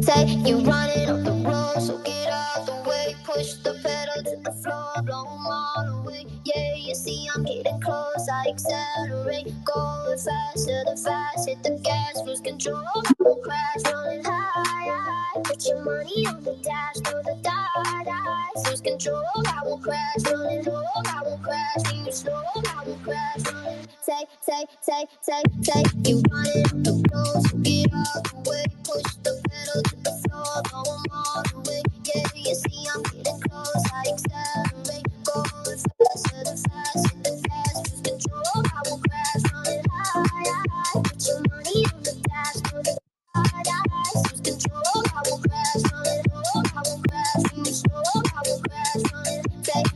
Say you running up the road, so get out the way. Push the pedal to the floor, blow 'em all away. Yeah, you see I'm getting close, I accelerate. Going faster than fast, hit the gas, lose control. Won't crash, running high. Put your money on the dash, through the dice. Lose control, I won't crash, running low. I won't crash, when you slow, I won't crash, running. Take, you running up the road, so get out the way. Push the pedal to the floor, blow 'em all away. Yeah, you see I'm getting close, I accelerate. Going faster than fast, hit the gas, lose control. I won't crash, running high. Put your money on the dash, through the dice. Lose control, I won't crash, running low. I won't crash, when you slow, I won't crash, running. Take,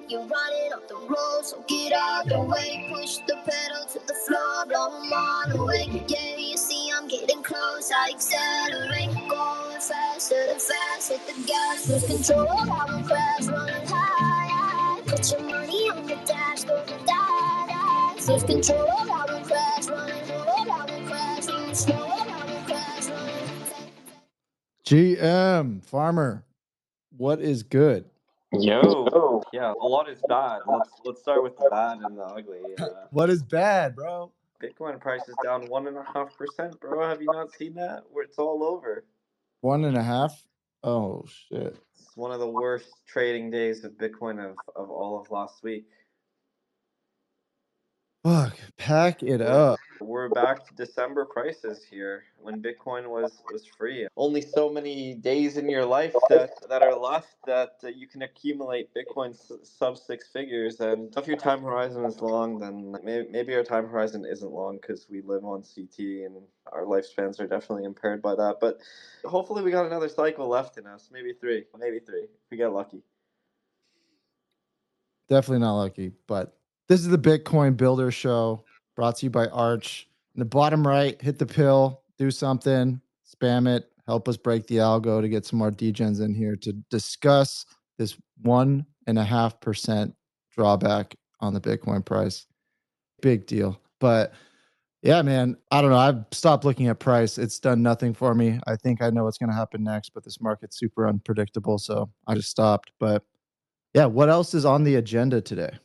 you're running off the road, so get out the way. Push the pedal to the floor, blow 'em all away. Yeah, you see I'm getting close, I accelerate. Going faster than fast, hit the gas, lose control. I won't crash, running high. Put your money on the dash, go to die. Lose control, I won't crash, running low. I won't crash, when you slow, I won't crash, running. GM Farmer, what is good? Yo, yeah, a lot is bad. Let's start with the bad and the ugly. What is bad, bro? Bitcoin price is down 1.5%, bro. Have you not seen that? Where it's all over. 1.5. Oh shit. It's one of the worst trading days of Bitcoin of all of last week. Fuck. Pack it up. We're back to December prices here when Bitcoin was free. Only so many days in your life that are left that you can accumulate Bitcoin sub six figures. And if your time horizon is long, then maybe our time horizon isn't long because we live on CT and our lifespans are definitely impaired by that. But hopefully we got another cycle left in us. Maybe three. If we get lucky. Definitely not lucky, but this is the Bitcoin Builder Show brought to you by Arch. In the bottom right, hit the pill, do something, spam it, help us break the algo to get some more degens in here to discuss this 1.5% drawback on the Bitcoin price. Big deal. But yeah, man, I don't know. I've stopped looking at price. It's done nothing for me. I think I know what's going to happen next, but this market's super unpredictable. So I just stopped. But yeah, what else is on the agenda today?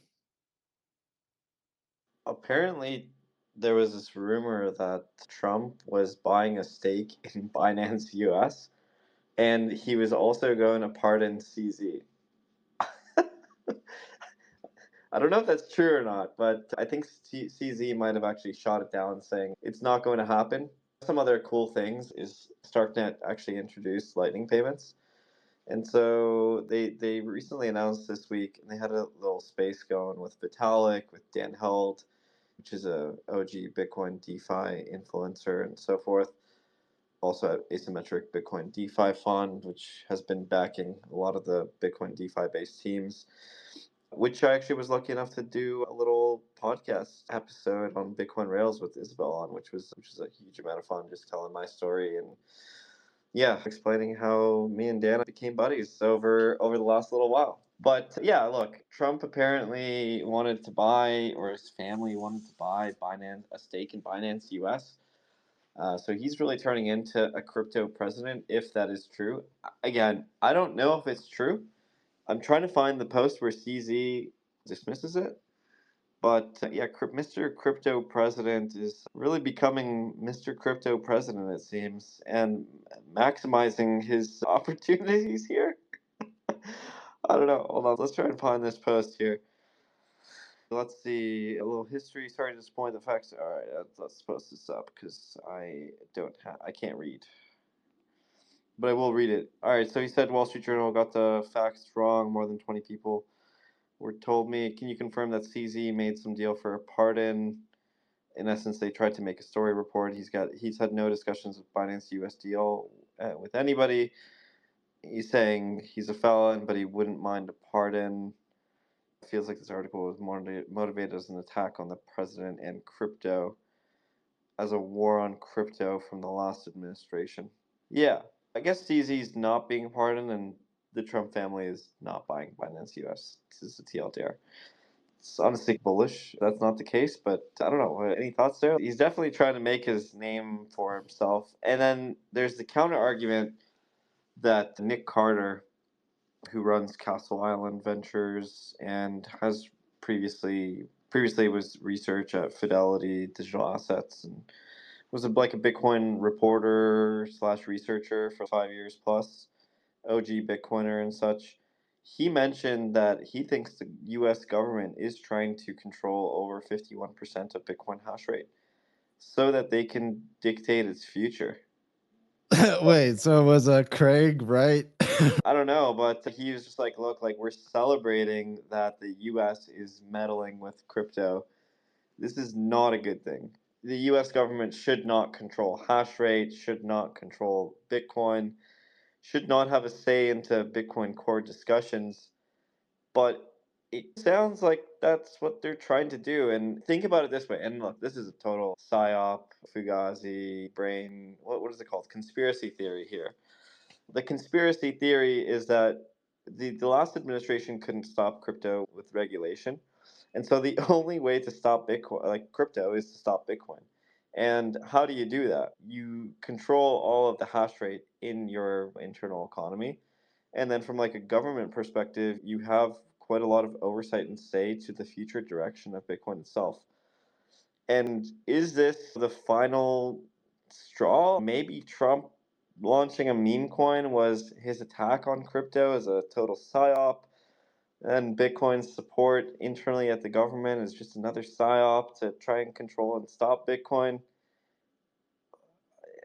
Apparently, there was this rumor that Trump was buying a stake in Binance US, and he was also going to pardon CZ. I don't know if that's true or not, but I think CZ might have actually shot it down saying it's not going to happen. Some other cool things is Starknet actually introduced lightning payments. And so they recently announced this week, and they had a little space going with Vitalik, with Dan Held, which is a OG Bitcoin DeFi influencer and so forth. Also, Asymmetric Bitcoin DeFi Fund, which has been backing a lot of the Bitcoin DeFi based teams, which I actually was lucky enough to do a little podcast episode on Bitcoin Rails with Isabel on, which was a huge amount of fun, just telling my story and yeah, explaining how me and Dan became buddies over the last little while. But yeah, look, Trump apparently wanted to buy, or his family wanted to buy Binance, a stake in Binance US. So he's really turning into a crypto president, if that is true. Again, I don't know if it's true. I'm trying to find the post where CZ dismisses it. But yeah, Mr. Crypto President is really becoming Mr. Crypto President, it seems, and maximizing his opportunities here. I don't know. Hold on. Let's try and find this post here. Let's see. A little history. Sorry to disappoint the facts. All right, let's post this up because I can't read. But I will read it. All right, so he said Wall Street Journal got the facts wrong. More than 20 people were told me. Can you confirm that CZ made some deal for a pardon? In essence, they tried to make a story report. He's had no discussions with Binance US deal with anybody. He's saying he's a felon, but he wouldn't mind a pardon. It feels like this article was motivated as an attack on the president and crypto, as a war on crypto from the last administration. Yeah, I guess CZ's not being pardoned, and the Trump family is not buying Binance US. This is the TLDR. It's honestly bullish. That's not the case, but I don't know. Any thoughts there? He's definitely trying to make his name for himself. And then there's the counter argument that Nick Carter, who runs Castle Island Ventures and has previously was research at Fidelity Digital Assets and was like a Bitcoin reporter slash researcher for 5 years plus, OG Bitcoiner and such. He mentioned that he thinks the U.S. government is trying to control over 51% of Bitcoin hash rate so that they can dictate its future. Wait, so it was Craig, right? I don't know, but he was just like, look, like we're celebrating that the US is meddling with crypto. This is not a good thing. The US government should not control hash rate, should not control Bitcoin, should not have a say into Bitcoin core discussions, but it sounds like that's what they're trying to do. And think about it this way. And look, this is a total psyop, fugazi, brain, what is it called? Conspiracy theory here. The conspiracy theory is that the last administration couldn't stop crypto with regulation. And so the only way to stop Bitcoin, like crypto, is to stop Bitcoin. And how do you do that? You control all of the hash rate in your internal economy. And then from like a government perspective, you have quite a lot of oversight and say to the future direction of Bitcoin itself. And is this the final straw? Maybe Trump launching a meme coin was his attack on crypto as a total psyop, and Bitcoin's support internally at the government is just another psyop to try and control and stop Bitcoin.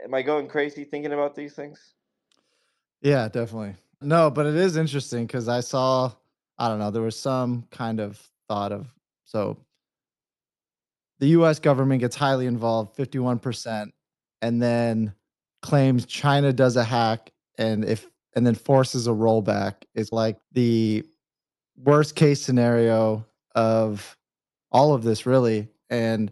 Am I going crazy thinking about these things? Yeah, definitely. No, but it is interesting because I saw, I don't know, there was some kind of thought of, so the US government gets highly involved, 51%, and then claims China does a hack and then forces a rollback is like the worst case scenario of all of this really. And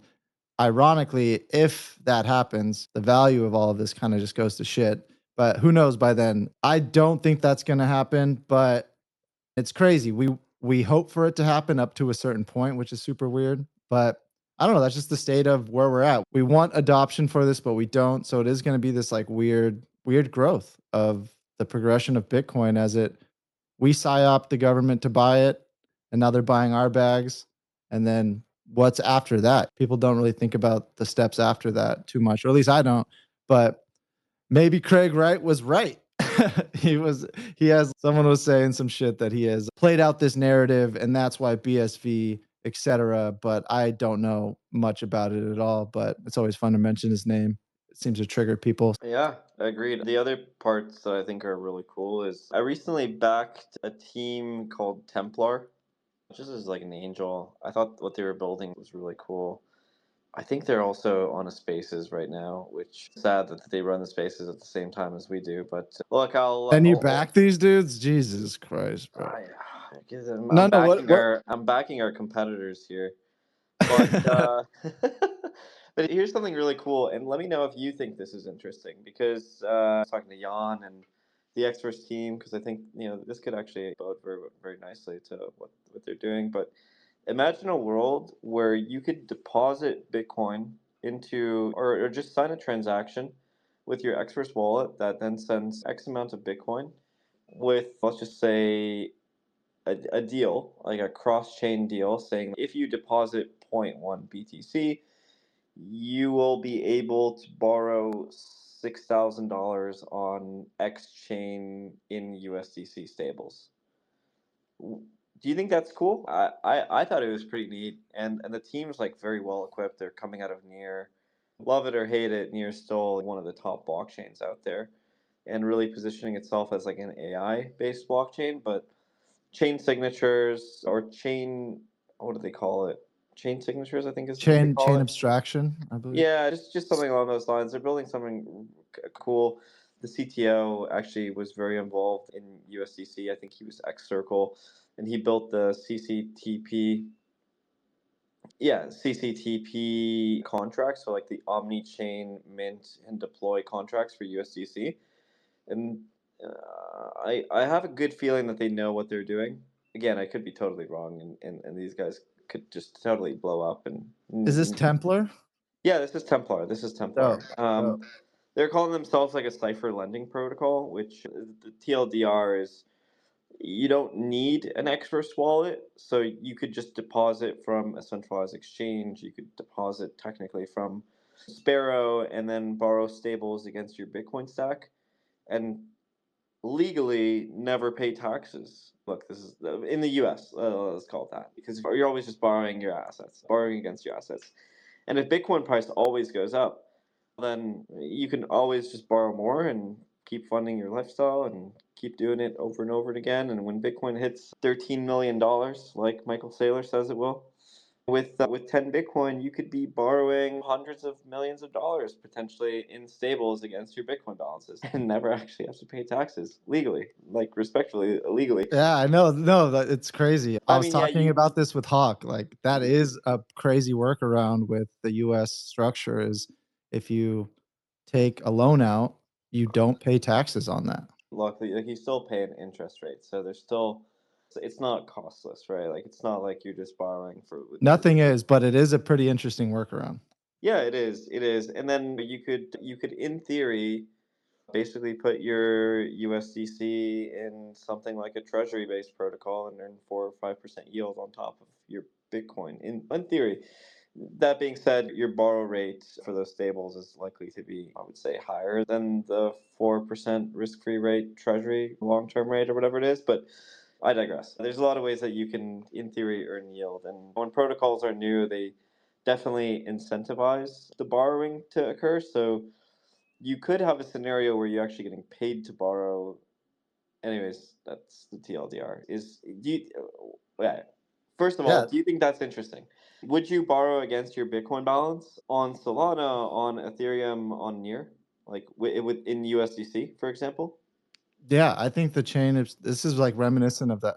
ironically, if that happens, the value of all of this kind of just goes to shit. But who knows by then? I don't think that's going to happen, but it's crazy. We hope for it to happen up to a certain point, which is super weird, but I don't know, that's just the state of where we're at. We want adoption for this, but we don't. So it is going to be this like weird growth of the progression of Bitcoin as it we psyop the government to buy it, and now they're buying our bags. And then what's after that? People don't really think about the steps after that too much, or at least I don't. But maybe Craig Wright was right. He has someone was saying some shit that he has played out this narrative and that's why BSV, etc. But I don't know much about it at all. But it's always fun to mention his name. It seems to trigger people. Yeah, agreed. The other parts that I think are really cool is I recently backed a team called Templar, just as like an angel. I thought what they were building was really cool. I think they're also on a Spaces right now, which is sad that they run the Spaces at the same time as we do. But look, And you back these dudes? Jesus Christ, bro. No, I'm no. backing What? our competitors here. But but here's something really cool, and let me know if you think this is interesting because I was talking to Jan and the experts team because I think this could actually bode very nicely to what they're doing. But imagine a world where you could deposit Bitcoin into or just sign a transaction with your expert's wallet that then sends X amount of Bitcoin with let's just say a deal, like a cross chain deal, saying if you deposit zero point 0.1 BTC, you will be able to borrow $6,000 on X chain in USDC stables. Do you think that's cool? I thought it was pretty neat, and the team's like very well equipped. They're coming out of Near, love it or hate it. Near's still one of the top blockchains out there, and really positioning itself as like an AI based blockchain, but chain signatures or chain what do they call it, chain signatures I think is what they call Chain it. abstraction, I believe. Yeah, just something along those lines. They're building something cool. The CTO actually was very involved in USDC. I think he was ex Circle, and he built the CCTP contracts, so like the omni chain mint and deploy contracts for USDC. And I have a good feeling that they know what they're doing. again, I could be totally wrong, and these guys could just totally blow up. Is this Templar? Yeah, this is Templar. This is Templar. They're calling themselves like a cipher lending protocol, which the TLDR is you don't need an extra wallet, so you could just deposit from a centralized exchange. You could deposit technically from Sparrow and then borrow stables against your Bitcoin stack, and legally never pay taxes. Look, this is in the U.S. Let's call it that, because you're always just borrowing your assets, borrowing against your assets. And if Bitcoin price always goes up, then you can always just borrow more and keep funding your lifestyle and keep doing it over and over again. And when Bitcoin hits $13 million, like Michael Saylor says it will, with 10 Bitcoin, you could be borrowing hundreds of millions of dollars potentially in stables against your Bitcoin balances and never actually have to pay taxes legally, like respectfully, legally. Yeah, I know. No, it's crazy. I was mean, yeah, talking about this with Hawk. Like that is a crazy workaround with the US structure is if you take a loan out, you don't pay taxes on that. Look, like you still pay an interest rate, so there's still it's not costless, right? Like it's not like you're just borrowing for Nothing is, but it is a pretty interesting workaround. Yeah, it is. It is. And then you could in theory basically put your USDC in something like a treasury based protocol and earn 4 or 5% yield on top of your Bitcoin. In theory. That being said, your borrow rate for those stables is likely to be, I would say, higher than the 4% risk free rate treasury long term rate or whatever it is. But I digress. There's a lot of ways that you can, in theory, earn yield. And when protocols are new, they definitely incentivize the borrowing to occur. So you could have a scenario where you're actually getting paid to borrow. Anyways, that's the TLDR. Yeah. First of all, do you think that's interesting? Would you borrow against your Bitcoin balance on Solana, on Ethereum, on Near, like in USDC, for example? Yeah, I think the chain is this is like reminiscent of that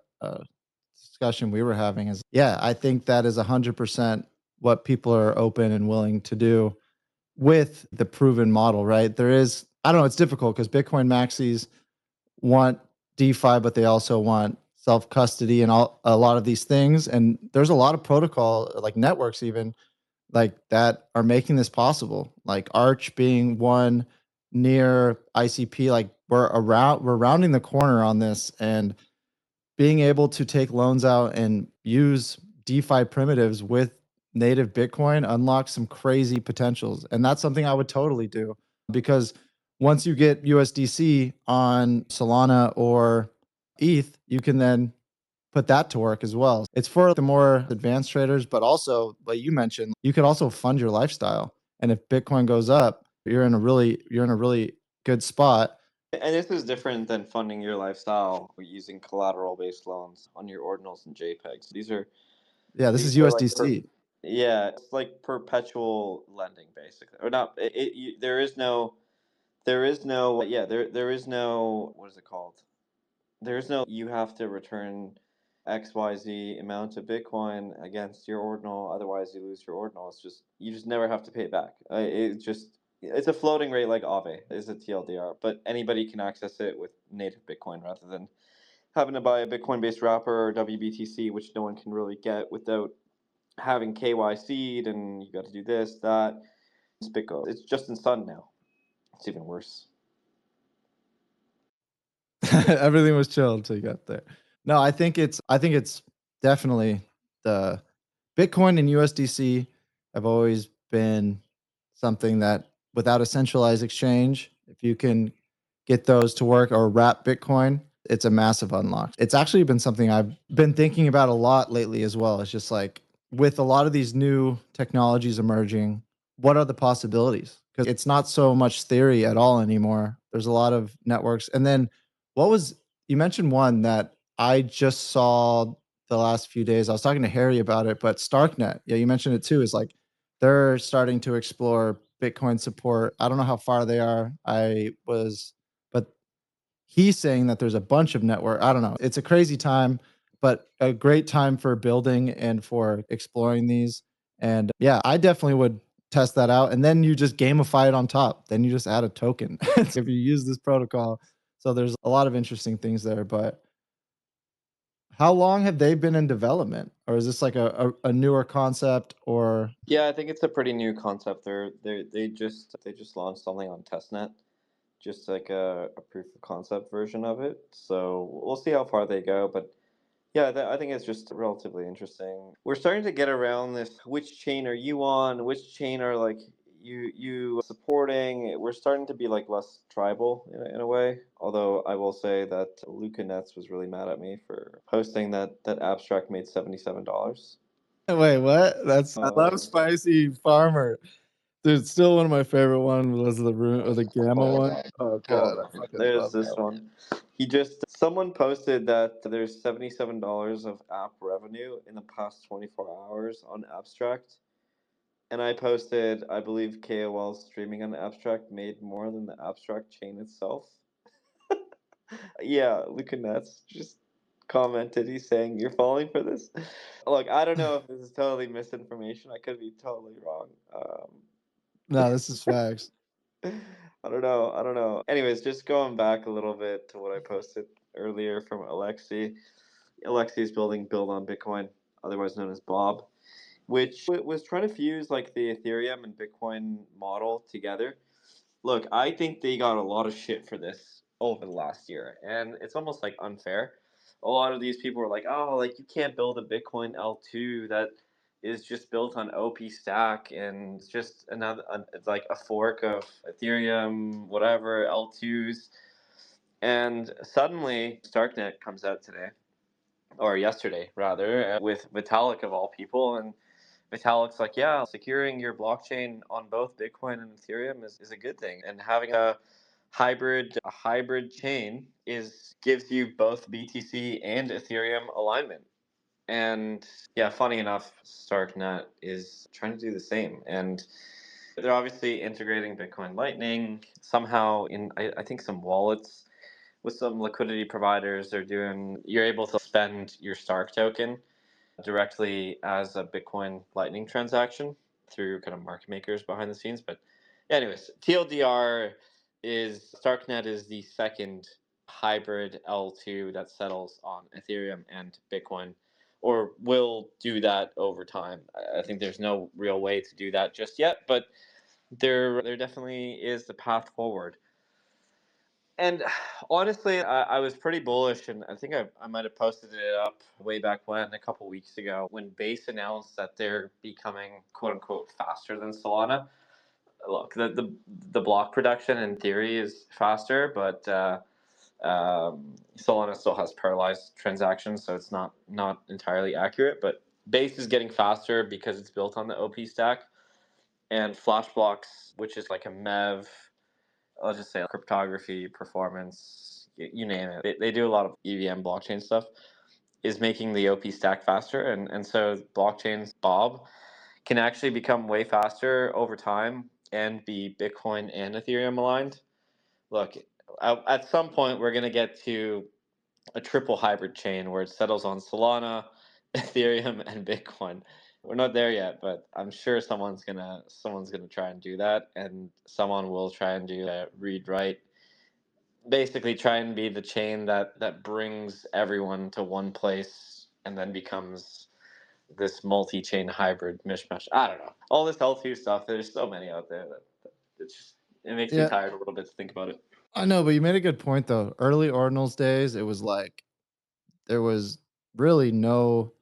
discussion we were having is yeah, I think that is 100% what people are open and willing to do with the proven model, right? There is I don't know, it's difficult because Bitcoin maxis want DeFi, but they also want self custody and a lot of these things. And there's a lot of protocol, like networks, even like that, are making this possible. Like Arch being one, near ICP. Like we're rounding the corner on this, and being able to take loans out and use DeFi primitives with native Bitcoin unlocks some crazy potentials. And that's something I would totally do because once you get USDC on Solana or ETH, you can then put that to work as well. It's for the more advanced traders, but also, like you mentioned, you could also fund your lifestyle. And if Bitcoin goes up, you're in a really good spot. And this is different than funding your lifestyle using collateral-based loans on your ordinals and JPEGs. This is These are like USDC. yeah, it's like perpetual lending, basically, or not. There is no, yeah, there is no, what is it called? There is no, you have to return XYZ amount of Bitcoin against your ordinal, otherwise you lose your ordinal. It's just, you just never have to pay it back. It's a floating rate like Aave is a TLDR, but anybody can access it with native Bitcoin rather than having to buy a Bitcoin based wrapper or WBTC, which no one can really get without having KYC'd and you got to do this, that. It's Bitcoin. It's just in Sun now. It's even worse. Everything was chill until you got there. No, I think it's definitely the Bitcoin and USDC have always been something that without a centralized exchange, if you can get those to work or wrap Bitcoin, it's a massive unlock. It's actually been something I've been thinking about a lot lately as well. It's just like with a lot of these new technologies emerging, what are the possibilities? Because it's not so much theory at all anymore. There's a lot of networks. And then what was you mentioned one that I just saw the last few days. I was talking to Harry about it, but Starknet, yeah, you mentioned it too, is like they're starting to explore Bitcoin support. I don't know how far they are. But he's saying that there's a bunch of network. I don't know. It's a crazy time, but a great time for building and for exploring these. And yeah, I definitely would test that out. And then you just gamify it on top. Then you just add a token if you use this protocol. So there's a lot of interesting things there. But How long have they been in development? Or is this like a newer concept or Yeah, I think it's a pretty new concept. They just launched something on testnet, just like a proof of concept version of it. So we'll see how far they go. But yeah, I think it's just relatively interesting. We're starting to get around this. Which chain are you on? Which chain are like you supporting? We're starting to be like less tribal in a way. Although I will say that Luca Nets was really mad at me for posting that abstract made $77. wait, what? That's I love Um, Spicy Farmer. Dude, still one of my favorite ones was the rune or the gamma one. Oh god, I Hold on. fucking There's love this that one. one. Someone posted that there's $77 of app revenue in the past 24 hours on Abstract. And I posted, I believe KOL streaming on Abstract made more than the Abstract chain itself. Yeah, Luca Nets just commented, he's saying, "You're falling for this?" Look, I don't know if this is totally misinformation. I could be totally wrong. No, this is facts. I don't know. I don't know. Anyways, just going back a little bit to what I posted earlier from Alexi. Alexi is building Build on Bitcoin, otherwise known as Bob, which was trying to fuse like the Ethereum and Bitcoin model together. Look, I think they got a lot of shit for this over the last year, and it's almost like unfair. A lot of these people were like, "Oh, like you can't build a Bitcoin L2 that is just built on OP Stack and it's just it's like a fork of Ethereum, whatever L2s." And suddenly, Starknet comes out today, or yesterday rather, with Vitalik of all people, and Vitalik's like, yeah, securing your blockchain on both Bitcoin and Ethereum is a good thing, and having a hybrid chain is gives you both BTC and Ethereum alignment. And yeah, funny enough, Starknet is trying to do the same, and they're obviously integrating Bitcoin Lightning somehow in I think some wallets with some liquidity providers. You're able to spend your Stark token directly as a Bitcoin Lightning transaction through kind of market makers behind the scenes. But anyways, TLDR is Starknet is the second hybrid L2 that settles on Ethereum and Bitcoin, or will do that over time. I think there's no real way to do that just yet, but there definitely is the path forward. And honestly, I was pretty bullish, and I think I might have posted it up way back when, a couple weeks ago, when Base announced that they're becoming quote unquote faster than Solana. Look, the block production in theory is faster, but Solana still has paralyzed transactions, so it's not entirely accurate. But Base is getting faster because it's built on the OP stack, and Flash blocks, which is like a MEV, I'll just say cryptography, performance, you name it. They do a lot of EVM blockchain stuff, is making the OP stack faster. And so blockchains, Bob, can actually become way faster over time and be Bitcoin and Ethereum aligned. Look, at some point, we're going to get to a triple hybrid chain where it settles on Solana, Ethereum, and Bitcoin. We're not there yet, but I'm sure someone's gonna try and do that, and someone will try and do a read write. Basically, try and be the chain that brings everyone to one place, and then becomes this multi-chain hybrid mishmash. I don't know. All this L2 stuff. There's so many out there that it makes me Yeah, tired a little bit to think about it. I know, but you made a good point though. Early Ordinals days, it was like there was really no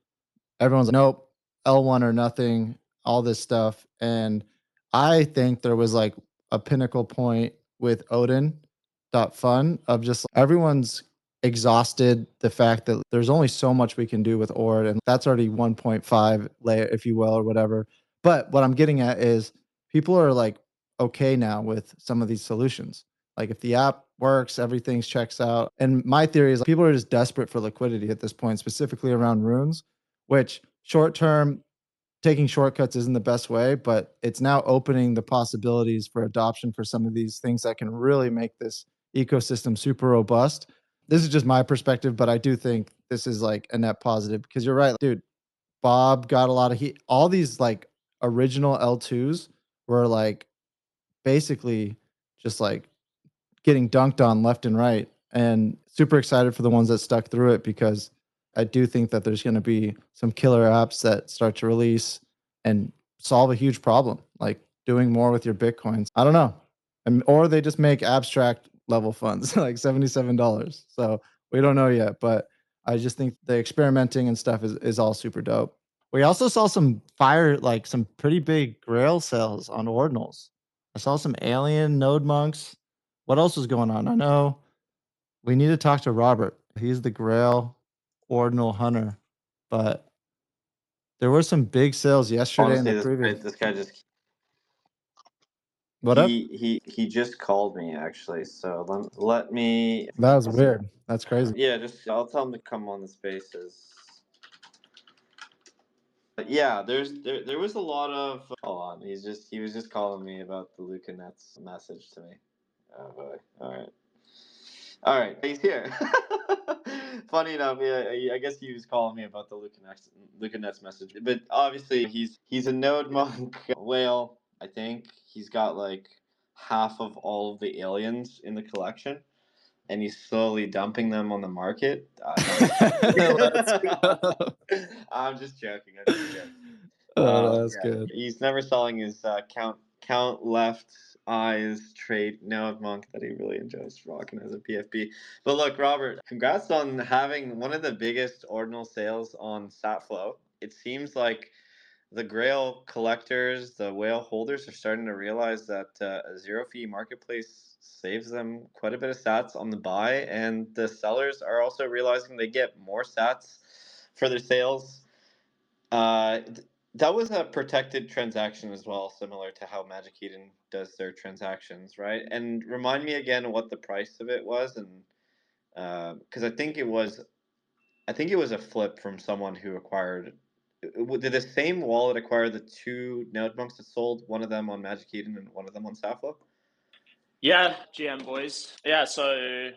everyone's like, nope, L1 or nothing, all this stuff. And I think there was like a pinnacle point with Odin dot fun of just everyone's exhausted the fact that there's only so much we can do with Ord, and that's already 1.5 layer, if you will, or whatever. But what I'm getting at is people are like okay now with some of these solutions. Like if the app works, everything's checks out. And my theory is like, people are just desperate for liquidity at this point, specifically around runes, which short term taking shortcuts isn't the best way, but it's now opening the possibilities for adoption for some of these things that can really make this ecosystem super robust. This is just my perspective, but I do think this is like a net positive because you're right, dude. Bob got a lot of heat. All these like original L2s were like basically just like getting dunked on left and right, and super excited for the ones that stuck through it because I do think that there's going to be some killer apps that start to release and solve a huge problem, like doing more with your Bitcoins. I don't know. Or they just make abstract level funds like $77. So we don't know yet, but I just think the experimenting and stuff is all super dope. We also saw some some pretty big Grail sales on ordinals. I saw some alien node monks. What else was going on? I know we need to talk to Robert. He's the Grail ordinal hunter, but there were some big sales yesterday and Honestly, the previous. this guy just What up? he just called me actually. So let me. That was weird. That's crazy. Yeah, just I'll tell him to come on the spaces. But yeah, there was a lot of. Hold on, he was just calling me about the Luca Nets message to me. Oh boy! All right, he's here. Funny enough, yeah, I guess he was calling me about the Luca Nets message. But obviously, he's a node monk whale. I think he's got like half of all of the aliens in the collection, and he's slowly dumping them on the market. Let's go. I'm just joking. I'm just joking. Oh, that's Yeah, good. he's never selling his count left eyes trade node monk that he really enjoys rocking as a PFP. But look, Robert, congrats on having one of the biggest ordinal sales on Satflow. It seems like the Grail collectors, the whale holders, are starting to realize that a zero fee marketplace saves them quite a bit of sats on the buy, and the sellers are also realizing they get more sats for their sales. That was a protected transaction as well, similar to how Magic Eden does their transactions, right? And remind me again what the price of it was, and because I think it was a flip from someone who acquired. Did the same wallet acquire the two node monks that sold? One of them on Magic Eden and one of them on Saflo. Yeah, GM boys. Yeah, so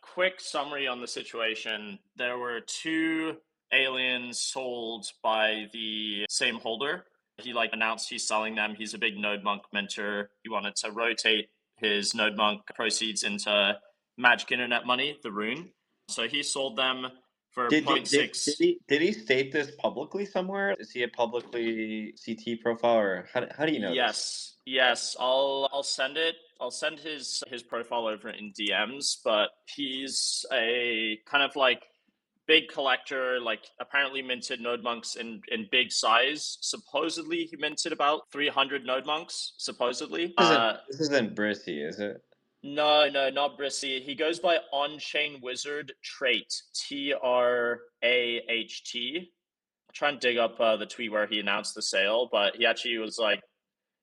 quick summary on the situation. There were two aliens sold by the same holder. He announced he's selling them. He's a big node monk mentor. He wanted to rotate his node monk proceeds into Magic Internet Money, the rune. So he sold them for Did 0.6. did he state this publicly somewhere? Is he a publicly CT profile, or how do you know this? Yes. I'll send it. I'll send his profile over in DMs. But he's a kind of big collector. Apparently minted node monks in big size. Supposedly he minted about 300 node monks. Supposedly. This isn't Brissy, is it? No, not Brissy. He goes by On-Chain Wizard Trait. TRAHT. Try and dig up the tweet where he announced the sale, but he actually was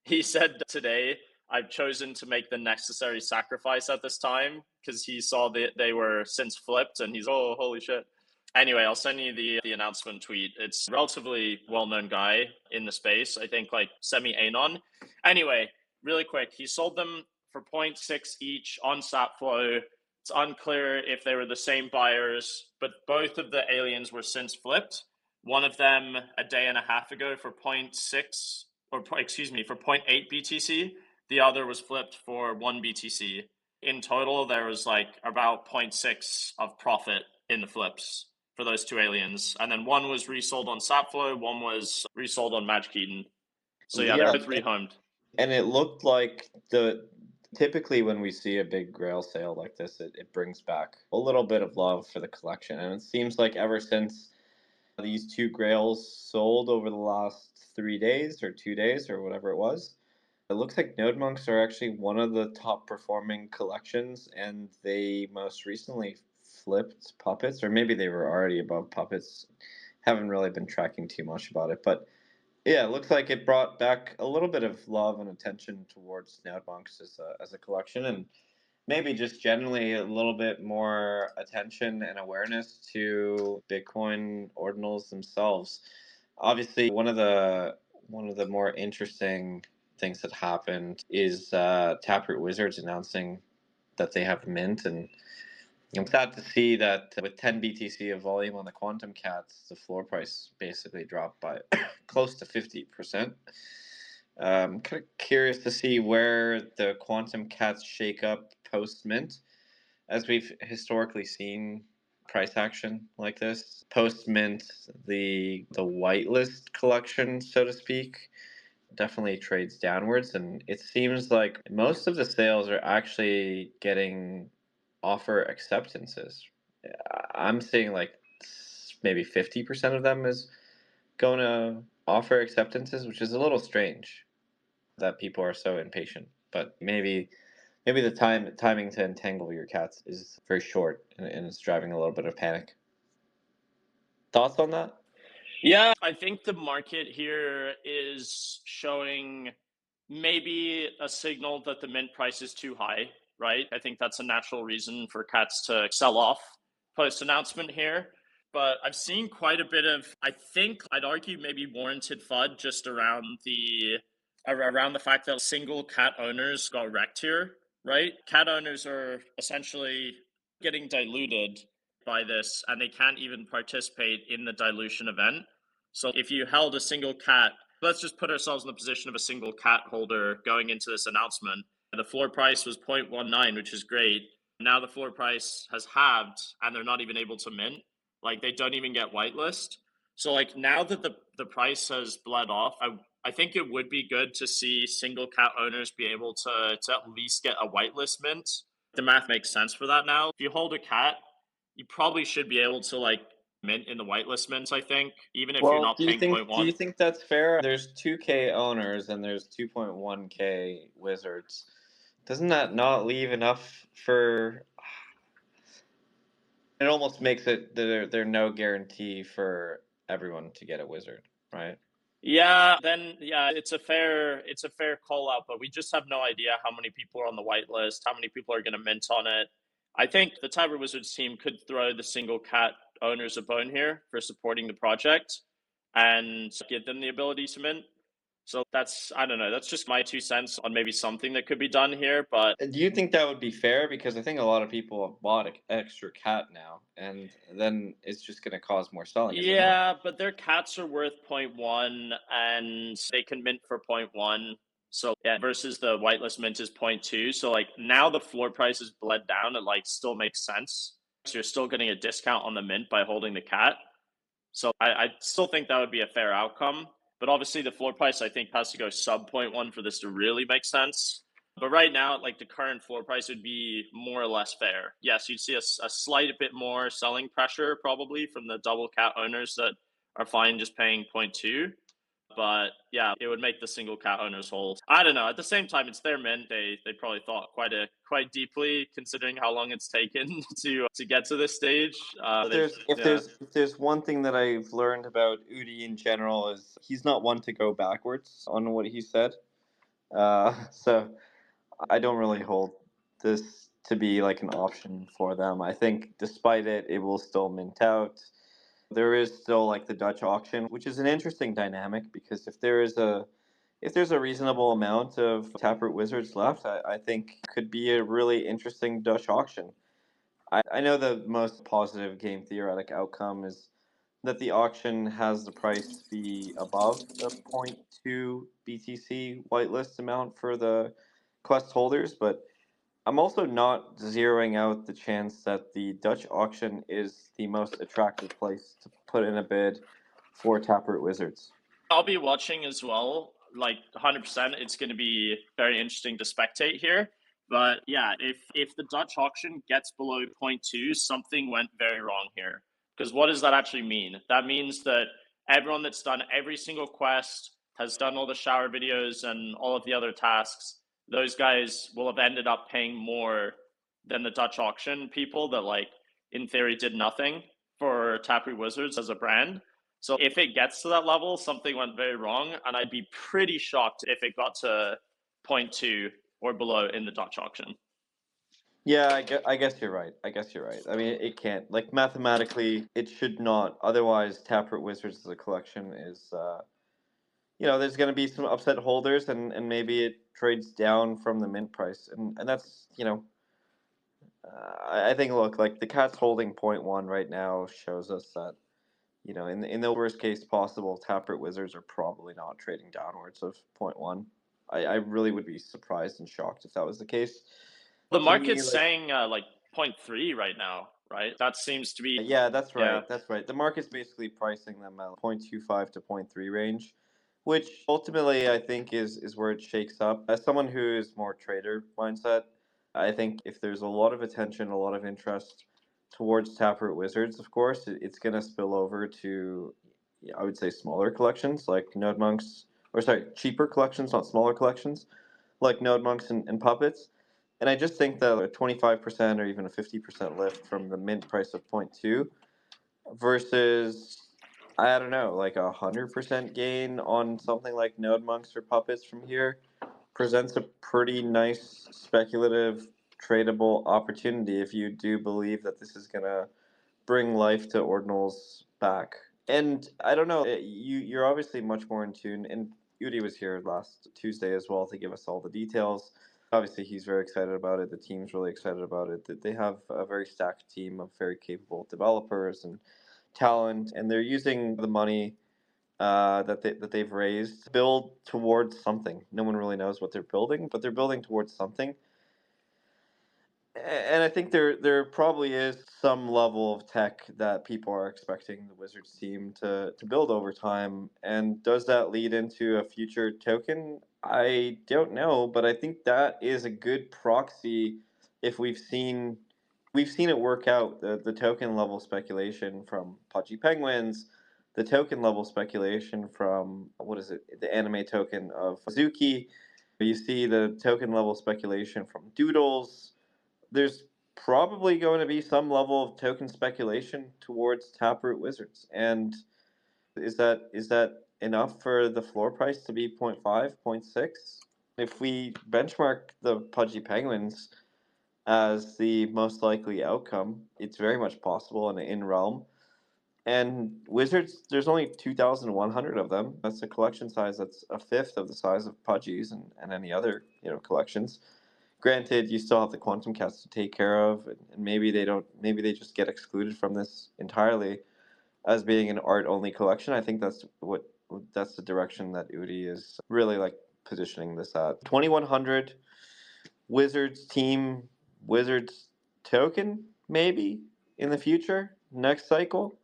he said today, I've chosen to make the necessary sacrifice at this time because he saw that they were since flipped and he's, oh, holy shit. Anyway, I'll send you the announcement tweet. It's a relatively well-known guy in the space, I think semi-anon. Anyway, really quick, he sold them for 0.6 each on Sapflow. It's unclear if they were the same buyers, but both of the aliens were since flipped. One of them a day and a half ago for 0.6, or excuse me, for 0.8 BTC. The other was flipped for 1 BTC. In total, there was about 0.6 of profit in the flips for those two aliens. And then one was resold on Sapflow, one was resold on Magic Eden. So yeah, they're both rehomed. And it looked like typically when we see a big Grail sale like this, it brings back a little bit of love for the collection. And it seems like ever since these two Grails sold over the last 3 days or 2 days or whatever it was, it looks like Node Monks are actually one of the top performing collections, and they most recently flipped Puppets, or maybe they were already above Puppets. Haven't really been tracking too much about it, but yeah, it looks like it brought back a little bit of love and attention towards Node Monks as a collection, and maybe just generally a little bit more attention and awareness to Bitcoin ordinals themselves. Obviously, one of the more interesting things that happened is Taproot Wizards announcing that they have mint, and I'm sad to see that with 10 BTC of volume on the Quantum Cats, the floor price basically dropped by close to 50%. Kind of curious to see where the Quantum Cats shake up post mint. As we've historically seen, price action like this. Post mint, the whitelist collection, so to speak, definitely trades downwards, and it seems like most of the sales are actually getting offer acceptances. I'm seeing like maybe 50% of them is going to offer acceptances, which is a little strange that people are so impatient. But maybe the timing to entangle your cats is very short, and it's driving a little bit of panic. Thoughts on that? Yeah, I think the market here is showing maybe a signal that the mint price is too high, right? I think that's a natural reason for cats to sell off post announcement here. But I've seen quite a bit of, I think I'd argue maybe warranted FUD just around the fact that single cat owners got wrecked here, right? Cat owners are essentially getting diluted by this, and they can't even participate in the dilution event. So if you held a single cat, let's just put ourselves in the position of a single cat holder going into this announcement. The floor price was 0.19, which is great. Now the floor price has halved, and they're not even able to mint. Like, they don't even get whitelist. So like, now that the price has bled off, I think it would be good to see single cat owners be able to at least get a whitelist mint. The math makes sense for that now. If you hold a cat, you probably should be able to like mint in the whitelist mints, I think, even if you're not paying 0.1. Do you think that's fair? There's 2K owners and there's 2.1K wizards. Doesn't that not leave enough for? It almost makes it there no guarantee for everyone to get a wizard, right? Yeah, then yeah, it's a fair call out, but we just have no idea how many people are on the whitelist, how many people are going to mint on it. I think the Tiber Wizards team could throw the single cat owners a bone here for supporting the project and give them the ability to mint. So that's, I don't know, that's just my 2 cents on maybe something that could be done here. But Do you think that would be fair? Because I think a lot of people have bought an extra cat now, and then it's just going to cause more selling. yeah, but their cats are worth 0.1 and they can mint for 0.1. So yeah, versus the whitelist mint is 0.2. So like, now the floor price is bled down. It like still makes sense. So you're still getting a discount on the mint by holding the cat. So I still think that would be a fair outcome. But obviously the floor price, I think, has to go sub 0.1 for this to really make sense. But right now, like, the current floor price would be more or less fair. Yes, you'd see a slight bit more selling pressure probably from the double cat owners that are fine just paying 0.2. But yeah, it would make the single cat owners whole. I don't know. At the same time, it's their mint. They probably thought quite deeply, considering how long it's taken to get to this stage. If there's one thing that I've learned about Udi in general, is he's not one to go backwards on what he said. So I don't really hold this to be like an option for them. I think despite it, it will still mint out. There is still like the Dutch auction, which is an interesting dynamic, because if there's a reasonable amount of Taproot Wizards left, I think could be a really interesting Dutch auction. I know the most positive game theoretic outcome is that the auction has the price be above the zero point 0.2 BTC whitelist amount for the quest holders, but I'm also not zeroing out the chance that the Dutch auction is the most attractive place to put in a bid for Taproot Wizards. I'll be watching as well. Like 100%, it's going to be very interesting to spectate here. But yeah, if the Dutch auction gets below 0.2, something went very wrong here. Because what does that actually mean? That means that everyone that's done every single quest, has done all the shower videos and all of the other tasks, those guys will have ended up paying more than the Dutch auction people that, like, in theory did nothing for Taproot Wizards as a brand. So if it gets to that level, something went very wrong, and I'd be pretty shocked if it got to 0.2 or below in the Dutch auction. Yeah, I guess you're right. I mean, it can't. Like, mathematically, it should not. Otherwise, Taproot Wizards as a collection is, there's going to be some upset holders, and maybe it trades down from the mint price. And that's, I think, look, like, the cat's holding 0.1 right now shows us that, in the worst case possible, Taproot Wizards are probably not trading downwards of 0.1. I really would be surprised and shocked if that was the case. The market's saying like 0.3 right now, right? That seems to be Yeah, that's right. yeah. That's right. The market's basically pricing them at 0.25 to 0.3 range, which ultimately I think is where it shakes up. As someone who is more trader mindset, I think if there's a lot of attention, a lot of interest towards Taproot Wizards, of course, it's going to spill over to, I would say, smaller collections like Node Monks, or sorry, cheaper collections, not smaller collections, like Node Monks and Puppets. And I just think that a 25% or even a 50% lift from the mint price of 0.2 versus, I don't know, like 100% gain on something like Node Monks or Puppets from here presents a pretty nice speculative tradable opportunity if you do believe that this is going to bring life to ordinals back. And I don't know, you're obviously much more in tune, and Udi was here last Tuesday as well to give us all the details. Obviously, he's very excited about it. The team's really excited about it. That they have a very stacked team of very capable developers and talent, and they're using the money that they've raised to build towards something. No one really knows what they're building, but they're building towards something. And I think there probably is some level of tech that people are expecting the Wizards team to build over time. And does that lead into a future token? I don't know, but I think that is a good proxy if we've seen it work out, the token level speculation from Pudgy Penguins, the token level speculation from, what is it, the anime token of Suzuki. You see the token level speculation from Doodles. There's probably going to be some level of token speculation towards Taproot Wizards. And is that enough for the floor price to be 0.5, 0.6? If we benchmark the Pudgy Penguins as the most likely outcome, it's very much possible and in realm. And Wizards, there's only 2,100 of them. That's a collection size that's a fifth of the size of Pudgy's and any other collections. Granted, you still have the Quantum Cats to take care of, and maybe they don't. Maybe they just get excluded from this entirely as being an art only collection. I think that's the direction that Udi is really like positioning this at. 2,100 Wizards team, Wizards token, maybe in the future next cycle.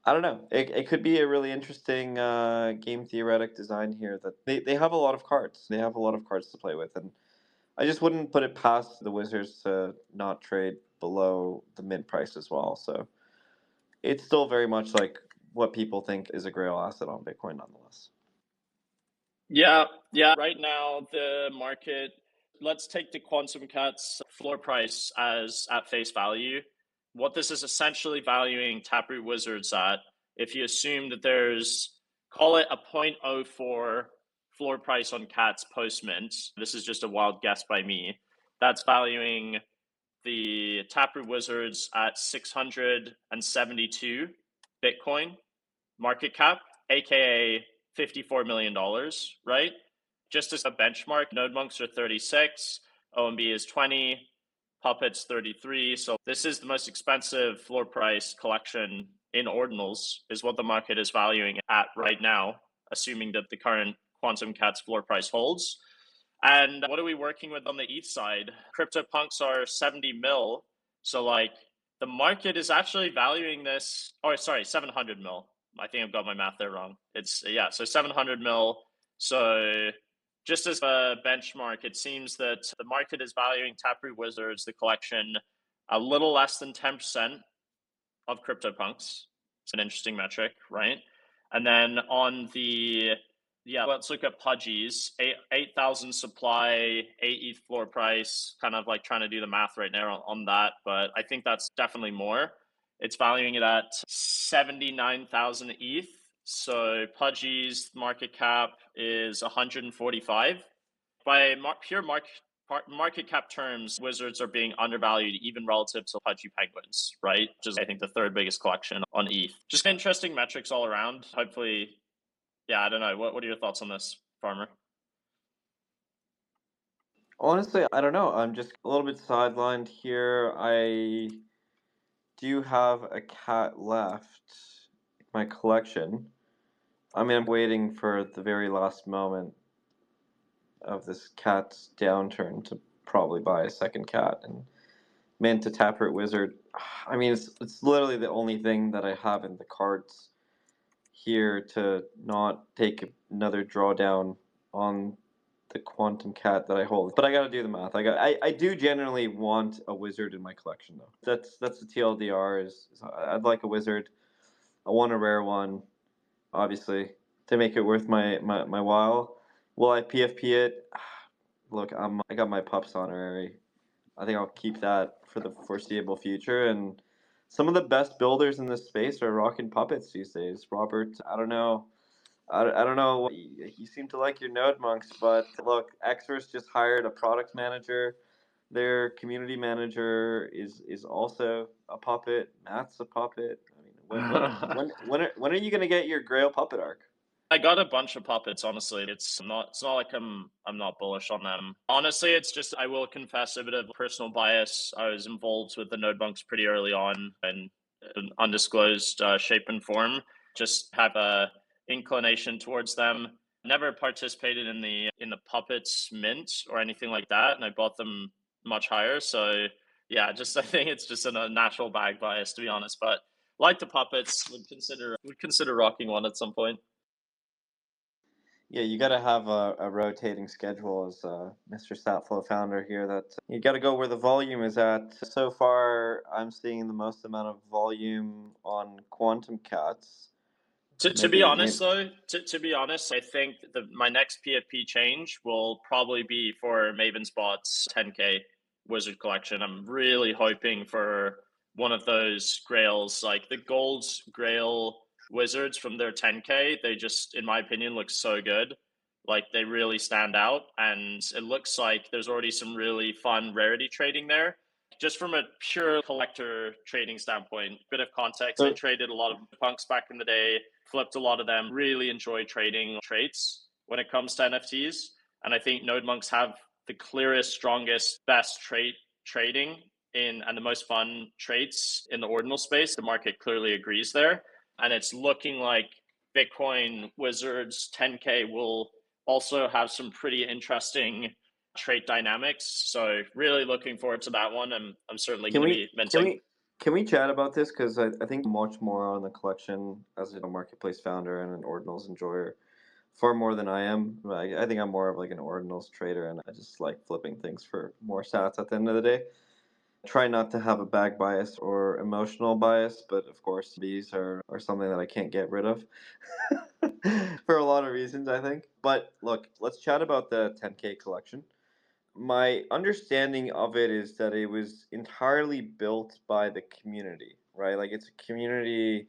I don't know. It could be a really interesting game theoretic design here. That they have a lot of cards. They have a lot of cards to play with, and I just wouldn't put it past the Wizards to not trade below the mint price as well. So it's still very much like what people think is a grail asset on Bitcoin, nonetheless. Yeah. Right now, the market, let's take the Quantum Cats floor price as at face value. What this is essentially valuing Taproot Wizards at, if you assume that there's, call it a 0.04 floor price on Cats post mint, this is just a wild guess by me, that's valuing the Taproot Wizards at 672 Bitcoin market cap, aka $54 million, right? Just as a benchmark, Node Monks are 36, OMB is 20, Puppets 33. So this is the most expensive floor price collection in ordinals, is what the market is valuing at right now, assuming that the current Quantum Cats floor price holds. And what are we working with on the ETH side? CryptoPunks are 70 mil. So like the market is actually valuing this, 700 mil. I think I've got my math there wrong. So 700 mil. So just as a benchmark, it seems that the market is valuing Taproot Wizards, the collection, a little less than 10% of CryptoPunks. It's an interesting metric, right? And then on the, let's look at Pudgy's, 8,000 supply, 8 ETH floor price, kind of like trying to do the math right now on that, but I think that's definitely more. It's valuing it at 79,000 ETH. So Pudgy's market cap is 145. By pure market cap terms, Wizards are being undervalued even relative to Pudgy Penguins, right? Which is, I think, the third biggest collection on ETH. Just interesting metrics all around. Hopefully, I don't know. What are your thoughts on this, Farmer? Honestly, I don't know. I'm just a little bit sidelined here. I do have a cat left in my collection. I mean, I'm waiting for the very last moment of this cat's downturn to probably buy a second cat and mint a Taproot Wizard. I mean, it's literally the only thing that I have in the cards here to not take another drawdown on the Quantum Cat that I hold. But I got to do the math. I do generally want a wizard in my collection though. That's the TLDR is I'd like a wizard. I want a rare one, obviously, to make it worth my while. Will I PFP it? Look, I got my pups honorary. I think I'll keep that for the foreseeable future. And some of the best builders in this space are rocking puppets these days. Robert, I don't know. I don't know. You seem to like your node monks, but look, Xverse just hired a product manager. Their community manager is also a puppet. Matt's a puppet. I mean, when are you gonna get your Grail puppet arc? I got a bunch of puppets, honestly. It's not like I'm not bullish on them. Honestly, it's just, I will confess, a bit of personal bias. I was involved with the node monks pretty early on in an undisclosed shape and form. Just have a inclination towards them. Never participated in the puppets mint or anything like that, and I bought them much higher. So yeah, just I think it's just a natural bag bias, to be honest. But like the puppets, would consider rocking one at some point. Yeah, you got to have a rotating schedule as Mr. Statflow founder here. That you got to go where the volume is at. So far, I'm seeing the most amount of volume on Quantum Cats. To be honest, though, to be honest, I think my next PFP change will probably be for Maven's Bot's 10K Wizard Collection. I'm really hoping for one of those grails, like the gold grail wizards from their 10K. They just, in my opinion, look so good. Like, they really stand out, and it looks like there's already some really fun rarity trading there. Just from a pure collector trading standpoint, bit of context, I traded a lot of punks back in the day, flipped a lot of them, really enjoy trading traits when it comes to NFTs. And I think node monks have the clearest, strongest, best trading in and the most fun traits in the ordinal space. The market clearly agrees there. And it's looking like Bitcoin Wizards 10K will also have some pretty interesting trait dynamics. So really looking forward to that one. I'm certainly going to be minting. Can we chat about this? Because I think much more on the collection as a marketplace founder and an ordinals enjoyer, far more than I am. I think I'm more of like an ordinals trader, and I just like flipping things for more sats at the end of the day. Try not to have a bag bias or emotional bias, but of course these are something that I can't get rid of for a lot of reasons, I think. But look, let's chat about the 10K collection. My understanding of it is that it was entirely built by the community, right? Like it's a community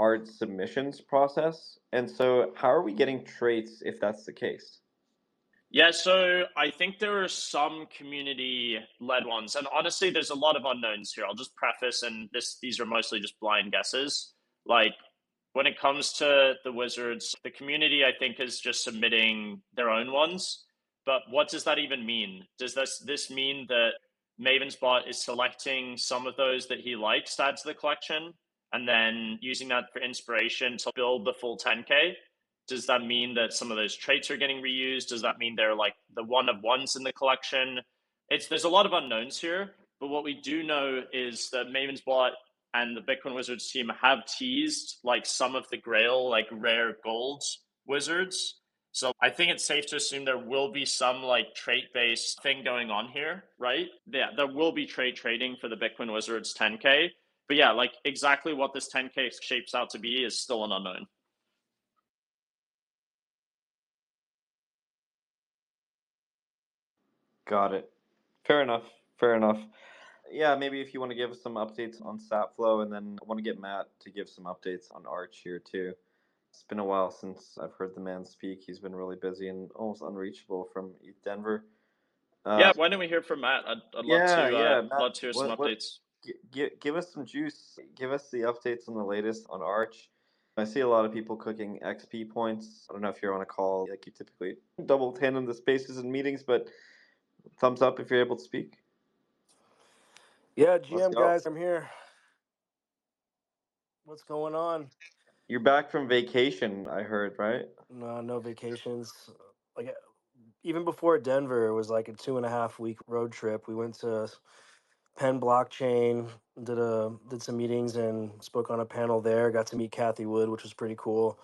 art submissions process. And so how are we getting traits if that's the case? Yeah, so I think there are some community-led ones, and honestly, there's a lot of unknowns here. I'll just preface, and these are mostly just blind guesses. Like, when it comes to the Wizards, the community, I think, is just submitting their own ones. But what does that even mean? Does this mean that Maven's Bot is selecting some of those that he likes to add to the collection, and then using that for inspiration to build the full 10K? Does that mean that some of those traits are getting reused? Does that mean they're like the one of ones in the collection? There's a lot of unknowns here, but what we do know is that Maven's Bot and the Bitcoin Wizards team have teased like some of the Grail, like rare gold wizards. So I think it's safe to assume there will be some like trait-based thing going on here, right? Yeah, there will be trait trading for the Bitcoin Wizards 10K. But yeah, like exactly what this 10K shapes out to be is still an unknown. Got it. Fair enough. Fair enough. Yeah, maybe if you want to give us some updates on Statflow, and then I want to get Matt to give some updates on Arch here too. It's been a while since I've heard the man speak. He's been really busy and almost unreachable from Denver. Yeah, why don't we hear from Matt? I'd love Matt, love to hear some updates. Give us some juice. Give us the updates on the latest on Arch. I see a lot of people cooking XP points. I don't know if you're on a call like you typically double tandem the spaces and meetings, but thumbs up if you're able to speak. Yeah, GM guys, I'm here. What's going on? You're back from vacation, I heard, right? No vacations. Like even before Denver, it was like a 2.5 week road trip. We went to Penn Blockchain, did some meetings and spoke on a panel there. Got to meet Kathy Wood, which was pretty cool.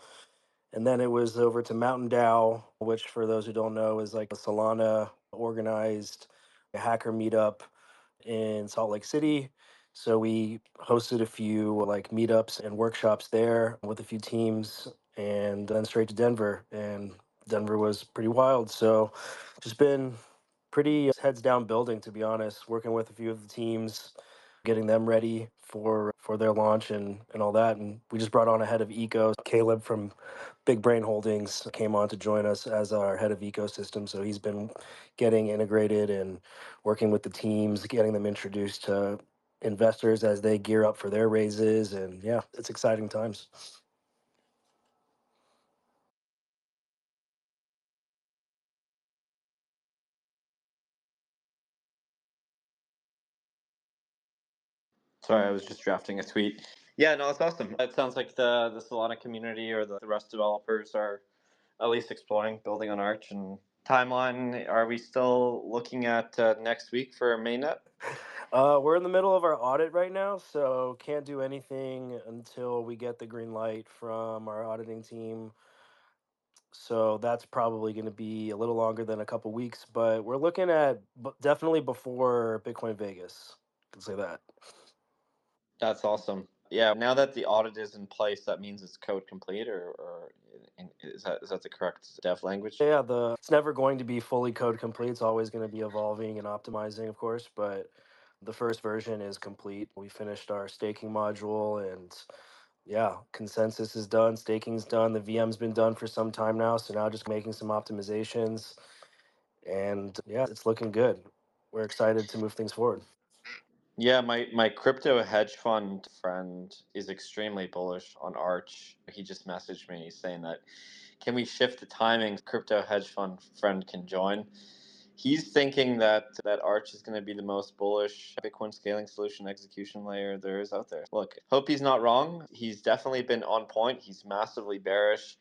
And then it was over to Mountain DAO, which for those who don't know is like a Solana organized hacker meetup in Salt Lake City. So we hosted a few like meetups and workshops there with a few teams, and then straight to Denver. And Denver was pretty wild. So just been pretty heads down building, to be honest, working with a few of the teams, getting them ready for their launch and all that. And we just brought on a head of eco, Caleb from Big Brain Holdings came on to join us as our head of ecosystem. So he's been getting integrated and working with the teams, getting them introduced to investors as they gear up for their raises. And yeah, it's exciting times. Sorry, I was just drafting a tweet. Yeah, no, it's awesome. It sounds like the Solana community or the Rust developers are at least exploring building on Arch. And timeline, are we still looking at next week for mainnet? We're in the middle of our audit right now, so can't do anything until we get the green light from our auditing team. So that's probably going to be a little longer than a couple weeks, but we're looking at definitely before Bitcoin Vegas. I can say that. That's awesome. Yeah, now that the audit is in place, that means it's code complete, or is that the correct dev language? Yeah, it's never going to be fully code complete. It's always going to be evolving and optimizing, of course, but the first version is complete. We finished our staking module, and yeah, consensus is done, staking's done, the VM's been done for some time now, so now just making some optimizations, and yeah, it's looking good. We're excited to move things forward. Yeah, my crypto hedge fund friend is extremely bullish on Arch. He just messaged me saying that, can we shift the timing? Crypto hedge fund friend can join. He's thinking that Arch is going to be the most bullish Bitcoin scaling solution execution layer there is out there. Look, hope he's not wrong. He's definitely been on point. He's massively bearish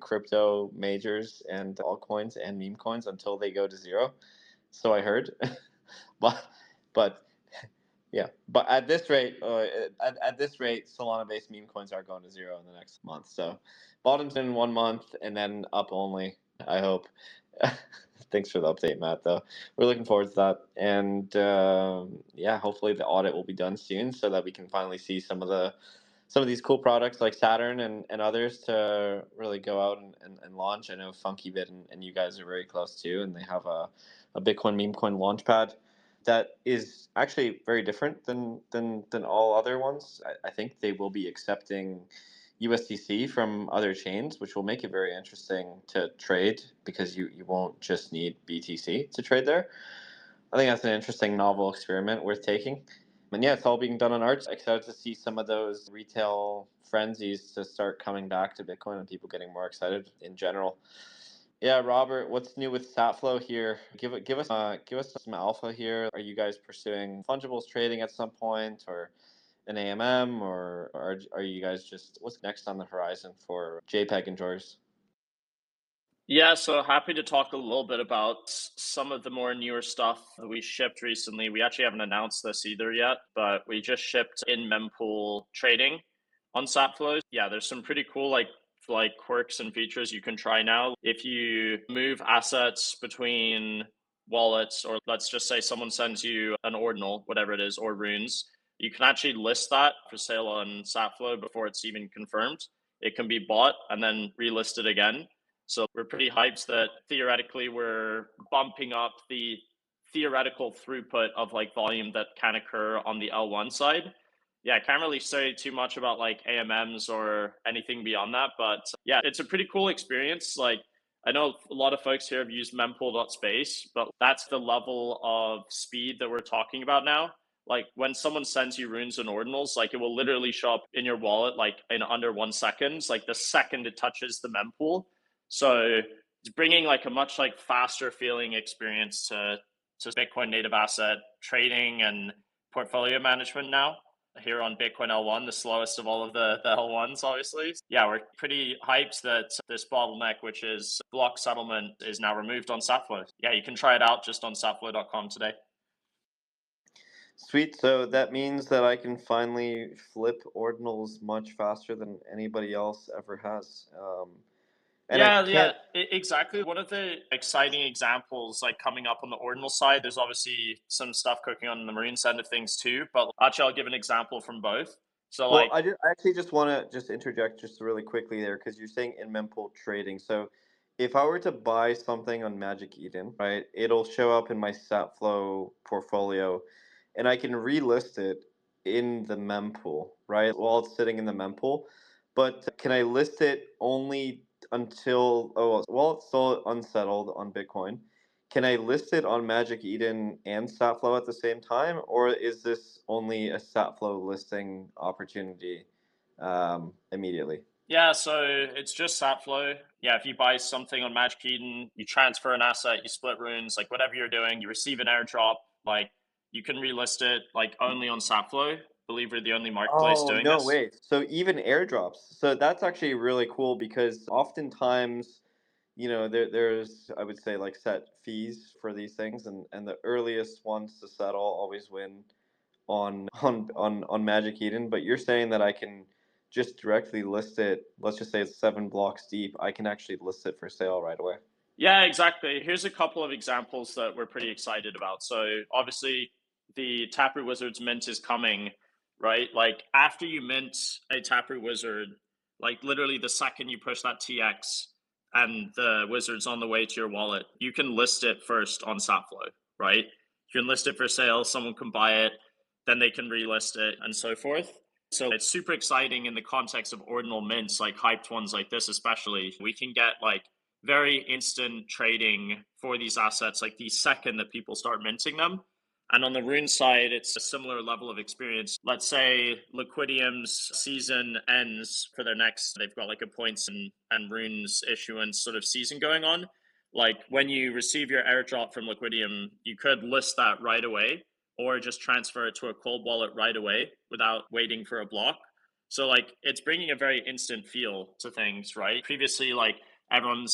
crypto majors and altcoins and meme coins until they go to zero. So I heard. but yeah, but at this rate, Solana-based meme coins are going to zero in the next month. So, bottom's in 1 month and then up only. I hope. Thanks for the update, Matt. Though we're looking forward to that, and yeah, hopefully the audit will be done soon so that we can finally see some of these cool products like Saturn and others to really go out and launch. I know FunkyBit and you guys are very close too, and they have a Bitcoin meme coin launchpad that is actually very different than all other ones. I think they will be accepting USDC from other chains, which will make it very interesting to trade because you won't just need BTC to trade there. I think that's an interesting novel experiment worth taking. And yeah, it's all being done on Arch. Excited to see some of those retail frenzies to start coming back to Bitcoin and people getting more excited in general. Yeah, Robert, what's new with Satflow here? Give us some alpha here. Are you guys pursuing fungibles trading at some point, or an AMM, or are you guys just, what's next on the horizon for JPEG enjoyers? Yeah, so happy to talk a little bit about some of the more newer stuff that we shipped recently. We actually haven't announced this either yet, but we just shipped in mempool trading on Satflow. Yeah, there's some pretty cool like quirks and features you can try now. If you move assets between wallets, or let's just say someone sends you an ordinal, whatever it is, or runes, you can actually list that for sale on Satflow before it's even confirmed. It can be bought and then relisted again. So we're pretty hyped that theoretically we're bumping up the theoretical throughput of like volume that can occur on the L1 side. Yeah, I can't really say too much about like AMMs or anything beyond that, but yeah, it's a pretty cool experience. Like, I know a lot of folks here have used mempool.space, but that's the level of speed that we're talking about now. Like when someone sends you runes and ordinals, like it will literally show up in your wallet like in under 1 second, like the second it touches the mempool. So it's bringing like a much like faster feeling experience to Bitcoin native asset trading and portfolio management now here on Bitcoin L1, the slowest of all of the L1s, obviously. Yeah, we're pretty hyped that this bottleneck, which is block settlement, is now removed on Satflow. Yeah, you can try it out just on satflow.com today. Sweet. So that means that I can finally flip ordinals much faster than anybody else ever has. And I Yeah, can't. exactly. One of the exciting examples like coming up on the ordinal side, there's obviously some stuff cooking on the marine side of things too, but actually I'll give an example from both. So Well, like, I actually just want to just interject just really quickly there because you're saying in mempool trading. So if I were to buy something on Magic Eden, right, it'll show up in my StatFlow portfolio, and I can relist it in the mempool, right, while it's sitting in the mempool. But can I list it only until while it's still unsettled on Bitcoin? Can I list it on Magic Eden and StatFlow at the same time, or is this only a StatFlow listing opportunity immediately? yeah, so it's just SatFlow. Yeah, if you buy something on Magic Eden, you transfer an asset, you split runes, like whatever you're doing, you receive an airdrop, like you can relist it like only on SatFlow. I believe we're the only marketplace Oh, doing no this. way. So even airdrops. So that's actually really cool because oftentimes, there's I would say like set fees for these things, and the earliest ones to settle always win on Magic Eden, but you're saying that I can just directly list it. Let's just say it's 7 blocks deep. I can actually list it for sale right away. Yeah, exactly. Here's a couple of examples that we're pretty excited about. So obviously the Taproot Wizard's mint is coming, right? Like after you mint a Taproot Wizard, like literally the second you push that TX and the wizard's on the way to your wallet, you can list it first on Sapflow, right? You can list it for sale, someone can buy it, then they can relist it and so forth. So it's super exciting in the context of ordinal mints, like hyped ones like this especially. We can get like very instant trading for these assets like the second that people start minting them. And on the rune side, it's a similar level of experience. Let's say Liquidium's season ends for their next, they've got like a points and runes issuance sort of season going on. Like when you receive your airdrop from Liquidium, you could list that right away or just transfer it to a cold wallet right away without waiting for a block. So like it's bringing a very instant feel to things, right? Previously, like everyone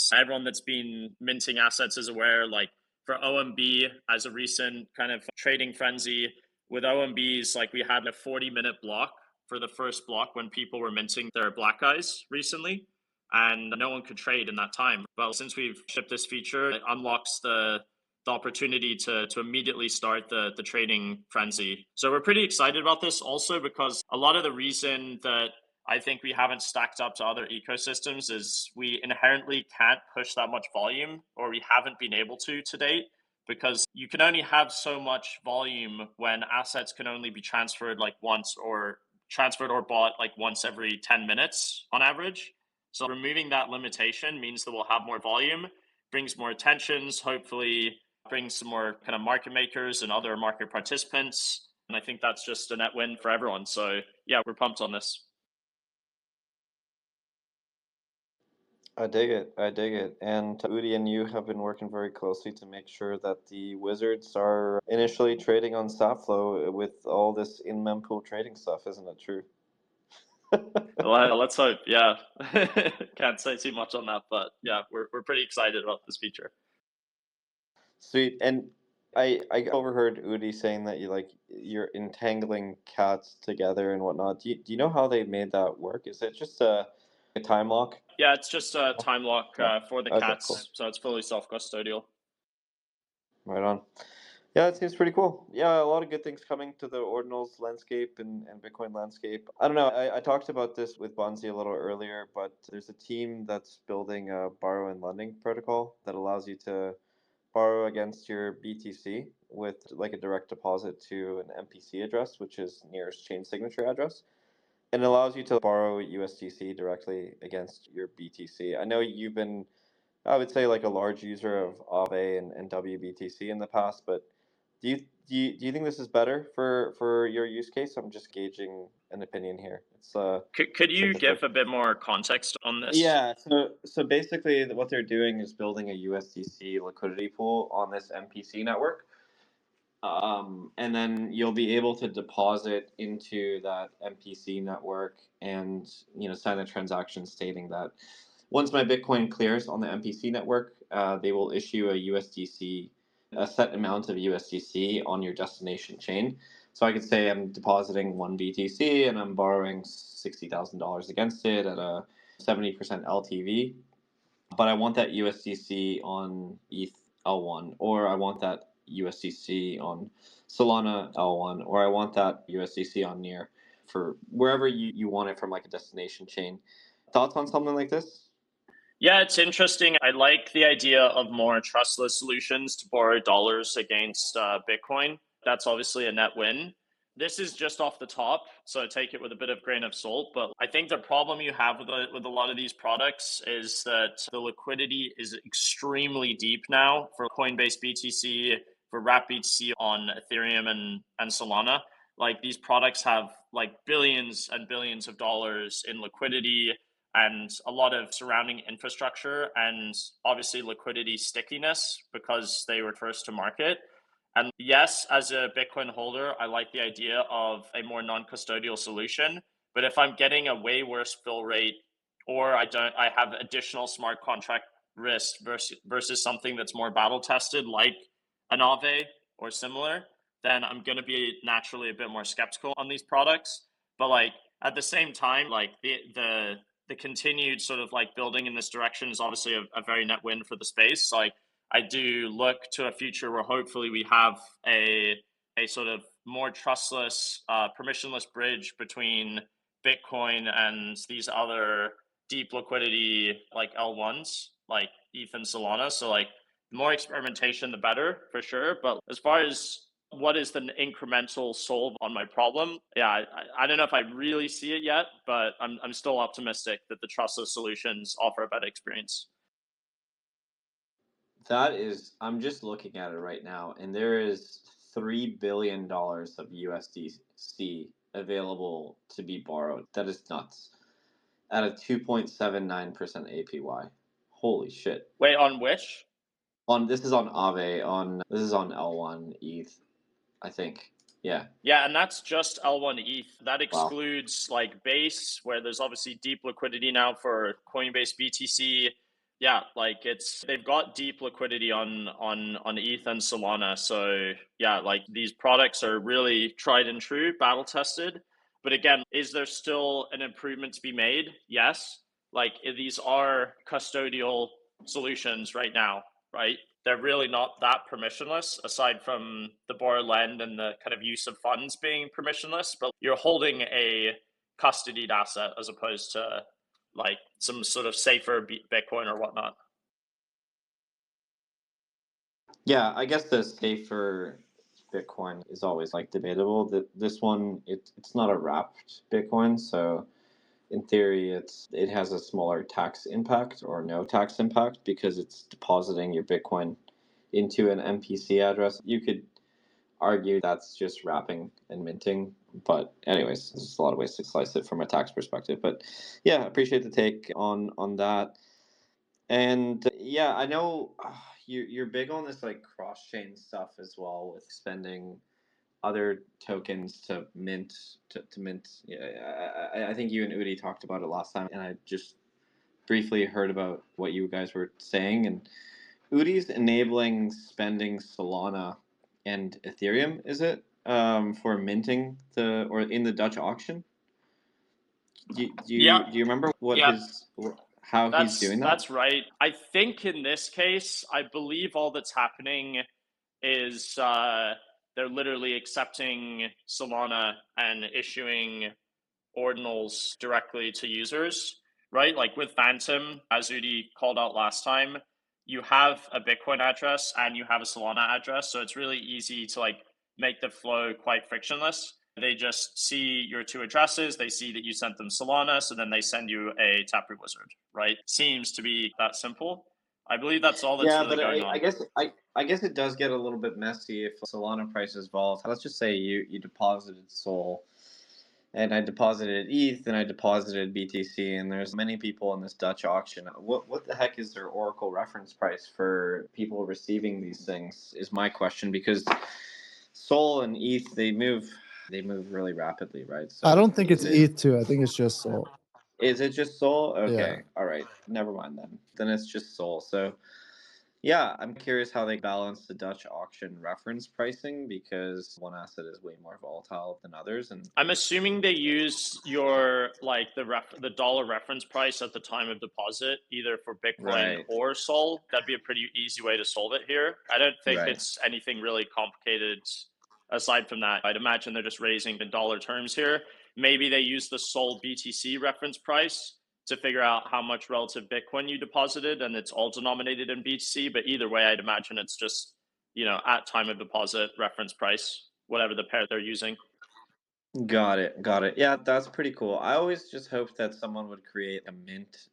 that's been minting assets is aware, like for OMB as a recent kind of trading frenzy with OMBs, like we had a 40-minute block for the first block when people were minting their black eyes recently, and no one could trade in that time. Well, since we've shipped this feature, it unlocks the opportunity to immediately start the trading frenzy. So we're pretty excited about this also because a lot of the reason that I think we haven't stacked up to other ecosystems is we inherently can't push that much volume, or we haven't been able to date, because you can only have so much volume when assets can only be transferred like once, or transferred or bought like once every 10 minutes on average. So removing that limitation means that we'll have more volume, brings more attentions, hopefully brings some more kind of market makers and other market participants. And I think that's just a net win for everyone. So yeah, we're pumped on this. I dig it. I dig it. And Udi and you have been working very closely to make sure that the wizards are initially trading on StatFlow with all this in mempool trading stuff, isn't it true? Well, let's hope. Yeah, can't say too much on that, but yeah, we're pretty excited about this feature. Sweet. And I overheard Udi saying that you're entangling cats together and whatnot. Do you know how they made that work? Is it just a time lock? Yeah, it's just a time lock Yeah. for the Okay, cool. cats, so it's fully self-custodial. Right on. Yeah, it seems pretty cool. Yeah, a lot of good things coming to the ordinals landscape and Bitcoin landscape. I don't know. I talked about this with Bonzi a little earlier, but there's a team that's building a borrow and lending protocol that allows you to borrow against your BTC with like a direct deposit to an MPC address, which is nearest chain signature address. And it allows you to borrow USDC directly against your BTC. I know you've been, I would say, like a large user of Aave and WBTC in the past, but do you think this is better for your use case? I'm just gauging an opinion here. It's Could you synthetic. give a bit more context on this? Yeah, so basically what they're doing is building a USDC liquidity pool on this MPC network. And then you'll be able to deposit into that MPC network and sign a transaction stating that once my Bitcoin clears on the MPC network, they will issue a USDC, a set amount of USDC on your destination chain. So I could say I'm depositing 1 BTC and I'm borrowing $60,000 against it at a 70% LTV. But I want that USDC on ETH L1, or I want that USDC on Solana L1, or I want that USDC on Near, for wherever you want it from, like a destination chain. Thoughts on something like this? Yeah, it's interesting. I like the idea of more trustless solutions to borrow dollars against Bitcoin. That's obviously a net win. This is just off the top, so take it with a bit of grain of salt. But I think the problem you have with a lot of these products is that the liquidity is extremely deep now for Coinbase BTC, for Wrap BTC on Ethereum and Solana. Like, these products have like billions and billions of dollars in liquidity and a lot of surrounding infrastructure and obviously liquidity stickiness because they were first to market. And yes, as a Bitcoin holder, I like the idea of a more non-custodial solution. But if I'm getting a way worse fill rate, or I have additional smart contract risk versus something that's more battle tested, like an Aave or similar, then I'm going to be naturally a bit more skeptical on these products. But like, at the same time, like the continued sort of like building in this direction is obviously a very net win for the space. Like, I do look to a future where hopefully we have a sort of more trustless, permissionless bridge between Bitcoin and these other deep liquidity like L1s, like ETH and Solana. So like, the more experimentation, the better for sure. But as far as what is the incremental solve on my problem? Yeah, I don't know if I really see it yet, but I'm still optimistic that the trustless solutions offer a better experience. That is, I'm just looking at it right now, and there is $3 billion of USDC available to be borrowed. That is nuts. At a 2.79% APY. Holy shit. Wait, on which? This is on Aave, this is on L1 ETH, I think. Yeah. Yeah, and that's just L1 ETH. That excludes like Base, where there's obviously deep liquidity now for Coinbase BTC. Yeah, like they've got deep liquidity on ETH and Solana. So yeah, like these products are really tried and true, battle tested. But again, is there still an improvement to be made? Yes. Like, these are custodial solutions right now, right? They're really not that permissionless, aside from the borrow lend and the kind of use of funds being permissionless. But you're holding a custodied asset as opposed to like some sort of safer Bitcoin or whatnot. Yeah, I guess the safer Bitcoin is always like debatable. This one, it's not a wrapped Bitcoin, so in theory, it has a smaller tax impact or no tax impact because it's depositing your Bitcoin into an MPC address. You could argue that's just wrapping and minting, but anyways, there's a lot of ways to slice it from a tax perspective. But yeah, appreciate the take on that. And yeah, I know you're big on this like cross-chain stuff as well, with spending other tokens to mint to mint. Yeah, I think you and Udi talked about it last time, and I just briefly heard about what you guys were saying. And Udi's enabling spending Solana and Ethereum, is it, for minting or in the Dutch auction? Do you remember what how he's doing that? That's right. I think in this case, I believe all that's happening is they're literally accepting Solana and issuing ordinals directly to users, right? Like with Phantom, as Udi called out last time, you have a Bitcoin address and you have a Solana address. So it's really easy to like make the flow quite frictionless. They just see your two addresses, they see that you sent them Solana, so then they send you a Taproot wizard, right? Seems to be that simple. I believe that's all that's really going on. I guess it does get a little bit messy if Solana prices volatile. Let's just say you deposited Sol, and I deposited ETH, and I deposited BTC, and there's many people in this Dutch auction. What the heck is their Oracle reference price for people receiving these things is my question, because Sol and ETH, they move really rapidly, right? So I don't think it's ETH too. I think it's just Sol. Is it just Sol? Okay. Yeah. All right. Never mind then. Then it's just Sol. So Yeah, I'm curious how they balance the Dutch auction reference pricing because one asset is way more volatile than others. And I'm assuming they use your the dollar reference price at the time of deposit, either for Bitcoin right, or Sol. That'd be a pretty easy way to solve it here. I don't think right. it's anything really complicated aside from that. I'd imagine they're just raising the dollar terms here. Maybe they use the Sol BTC reference price to figure out how much relative Bitcoin you deposited, and it's all denominated in BTC. But either way, I'd imagine it's just, at time of deposit reference price, whatever the pair they're using. Got it. Got it. Yeah, that's pretty cool. I always just hoped that someone would create a mint.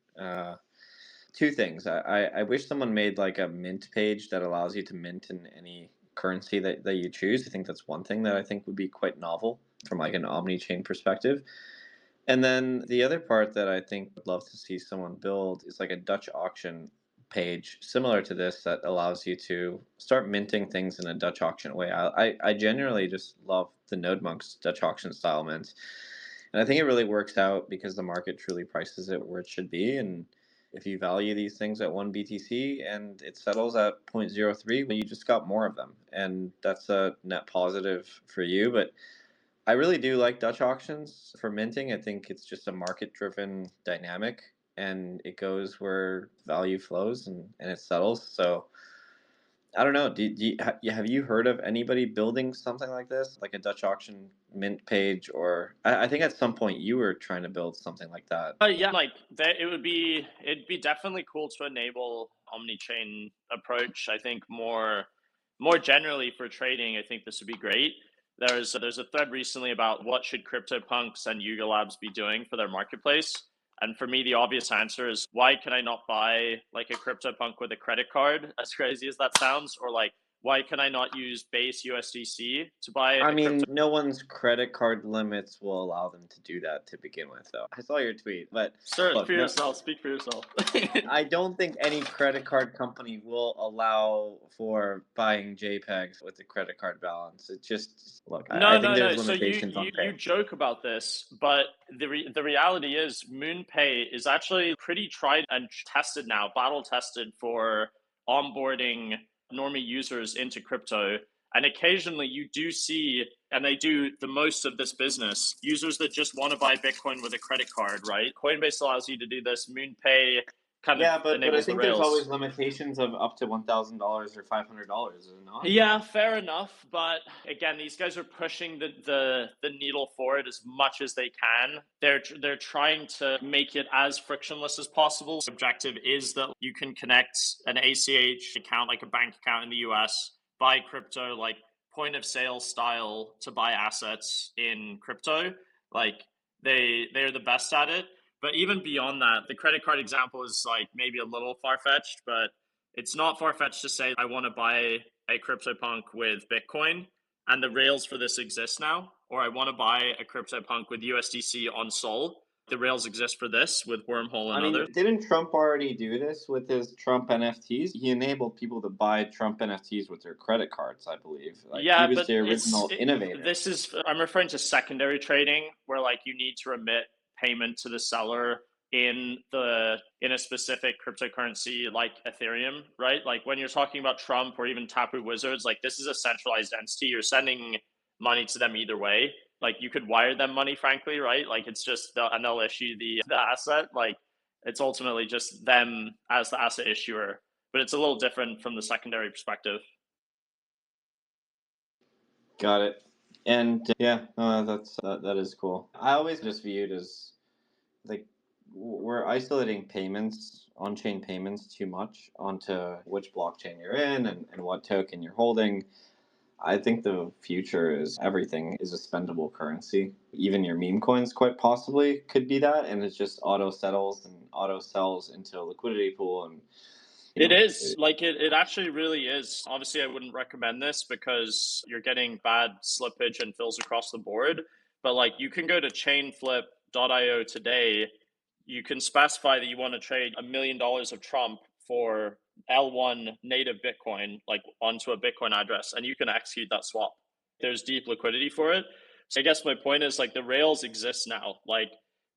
Two things. I wish someone made like a mint page that allows you to mint in any currency that you choose. I think that's one thing that I think would be quite novel from like an omni-chain perspective. And then the other part that I think would love to see someone build is like a Dutch auction page similar to this that allows you to start minting things in a Dutch auction way. I genuinely just love the NodeMonks Dutch auction style mint. And I think it really works out because the market truly prices it where it should be. And if you value these things at 1 BTC and it settles at 0.03, well, you just got more of them. And that's a net positive for you. But I really do like Dutch auctions for minting. I think it's just a market driven dynamic and it goes where value flows and it settles. So I don't know. Have you heard of anybody building something like this, like a Dutch auction mint page? Or I think at some point you were trying to build something like that. Yeah, like that, it'd be definitely cool to enable omni-chain approach. I think more generally for trading, I think this would be great. There's a thread recently about what should CryptoPunks and Yuga Labs be doing for their marketplace. And for me, the obvious answer is, why can I not buy like a CryptoPunk with a credit card? As crazy as that sounds, or like, why can I not use base USDC to buy I a mean, crypto? no one's credit card limits will allow them to do that to begin with, though. I saw your tweet, but Sir, look, for no, yourself. Speak for yourself. I don't think any credit card company will allow for buying JPEGs with a credit card balance. It just look. I No, think no, there's no. So limitations on you pay. joke about this, but the reality is MoonPay is actually pretty tried and tested now, battle tested for onboarding normie users into crypto. And occasionally you do see, and they do the most of this business, users that just want to buy Bitcoin with a credit card, right? Coinbase allows you to do this. MoonPay kind of Yeah, but I enables the think there's always rails. limitations of up to $1,000 or $500, is it not? Yeah, fair enough. But again, these guys are pushing the needle forward as much as they can. They're trying to make it as frictionless as possible. The objective is that you can connect an ACH account, like a bank account in the US, buy crypto, like point of sale style to buy assets in crypto. Like they're the best at it. But even beyond that, the credit card example is like maybe a little far fetched, but it's not far fetched to say I want to buy a CryptoPunk with Bitcoin, and the rails for this exist now, or I want to buy a CryptoPunk with USDC on Sol. The rails exist for this with Wormhole I and mean, others. didn't Trump already do this with his Trump NFTs? He enabled people to buy Trump NFTs with their credit cards, I believe. Like he Yeah, was but the original innovator. this is, I'm referring to secondary trading where like you need to remit payment to the seller in a specific cryptocurrency like Ethereum, right? Like when you're talking about Trump or even Tapu Wizards, like this is a centralized entity. You're sending money to them either way. Like you could wire them money, frankly, right? Like it's just and they'll issue the asset. Like it's ultimately just them as the asset issuer, but it's a little different from the secondary perspective. Got it. And yeah, that is cool. I always just viewed as like we're isolating payments, on-chain payments, too much onto which blockchain you're in and what token you're holding. I think the future is everything is a spendable currency. Even your meme coins, quite possibly, could be that, and it just auto settles and auto sells into a liquidity pool. And It is like it actually really is. Obviously, I wouldn't recommend this because you're getting bad slippage and fills across the board. But like you can go to chainflip.io today. You can specify that you want to trade $1 million of Trump for L1 native Bitcoin, like onto a Bitcoin address, and you can execute that swap. There's deep liquidity for it. So I guess my point is like the rails exist now. Like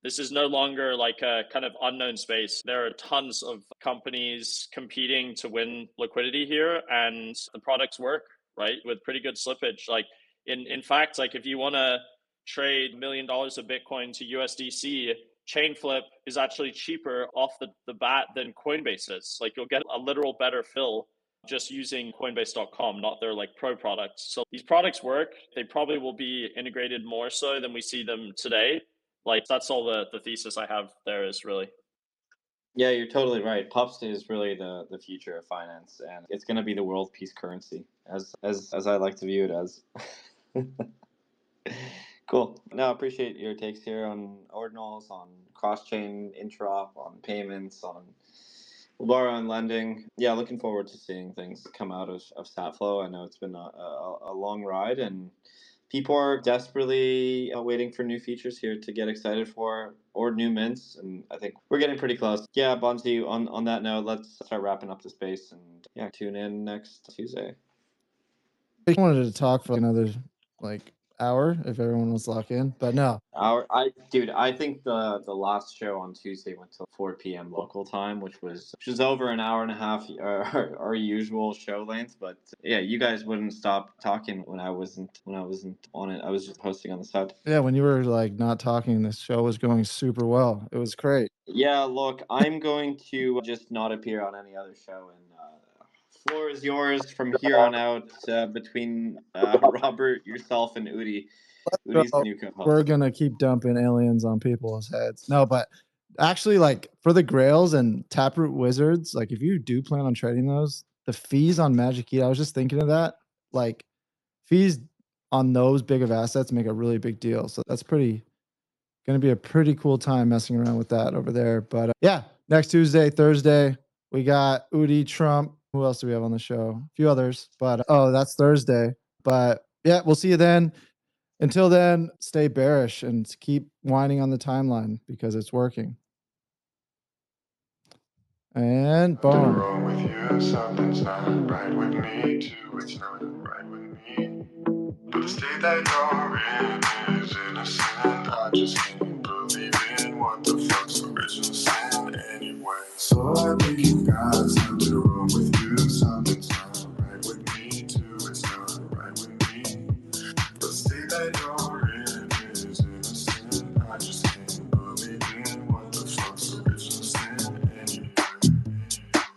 This is no longer like a kind of unknown space. There are tons of companies competing to win liquidity here, and the products work, right? With pretty good slippage. Like in fact, like if you want to trade $1 million of Bitcoin to USDC, Chainflip is actually cheaper off the bat than Coinbase is. Like you'll get a literal better fill just using Coinbase.com, not their like pro products. So these products work. They probably will be integrated more so than we see them today. Like that's all the thesis I have there is really. Yeah, you're totally right. Pups is really the future of finance, and it's going to be the world peace currency, as I like to view it as. Cool. No, I appreciate your takes here on ordinals, on cross-chain interop, on payments, on borrow and lending. Yeah, looking forward to seeing things come out of Statflow. I know it's been a long ride, and people are desperately waiting for new features here to get excited for, or new mints, and I think we're getting pretty close. Yeah, Bonzi, on that note, let's start wrapping up the space, and yeah, tune in next Tuesday. I wanted to talk for another like hour if everyone was locked in, but no. I think the last show on Tuesday went till 4 p.m. local time, which was over an hour and a half, our usual show length. But yeah, you guys wouldn't stop talking when I wasn't on it. I was just hosting on the side. Yeah, when you were like not talking, this show was going super well. It was great. Yeah, look, I'm going to just not appear on any other show, and floor is yours from here on out, between Robert, yourself, and Udi. Udi's the new co-host. We're gonna keep dumping aliens on people's heads. No, but actually, like for the Grails and Taproot Wizards, like if you do plan on trading those, the fees on Magic Key, I was just thinking of that. Like fees on those big of assets make a really big deal. So that's going to be a pretty cool time messing around with that over there. But yeah, next Tuesday, Thursday, we got Udi, Trump. Who else do we have on the show? A few others, but that's Thursday. But yeah, we'll see you then. Until then, stay bearish and keep whining on the timeline because it's working. And boom. Something wrong with you, something's not right with me too, it's not right with me. But the state that you're in is innocent, I just can't believe in what the fuck's original sin anyway. So I think you got something wrong with you, something's not right with me too, it's not right with me. But the state that you're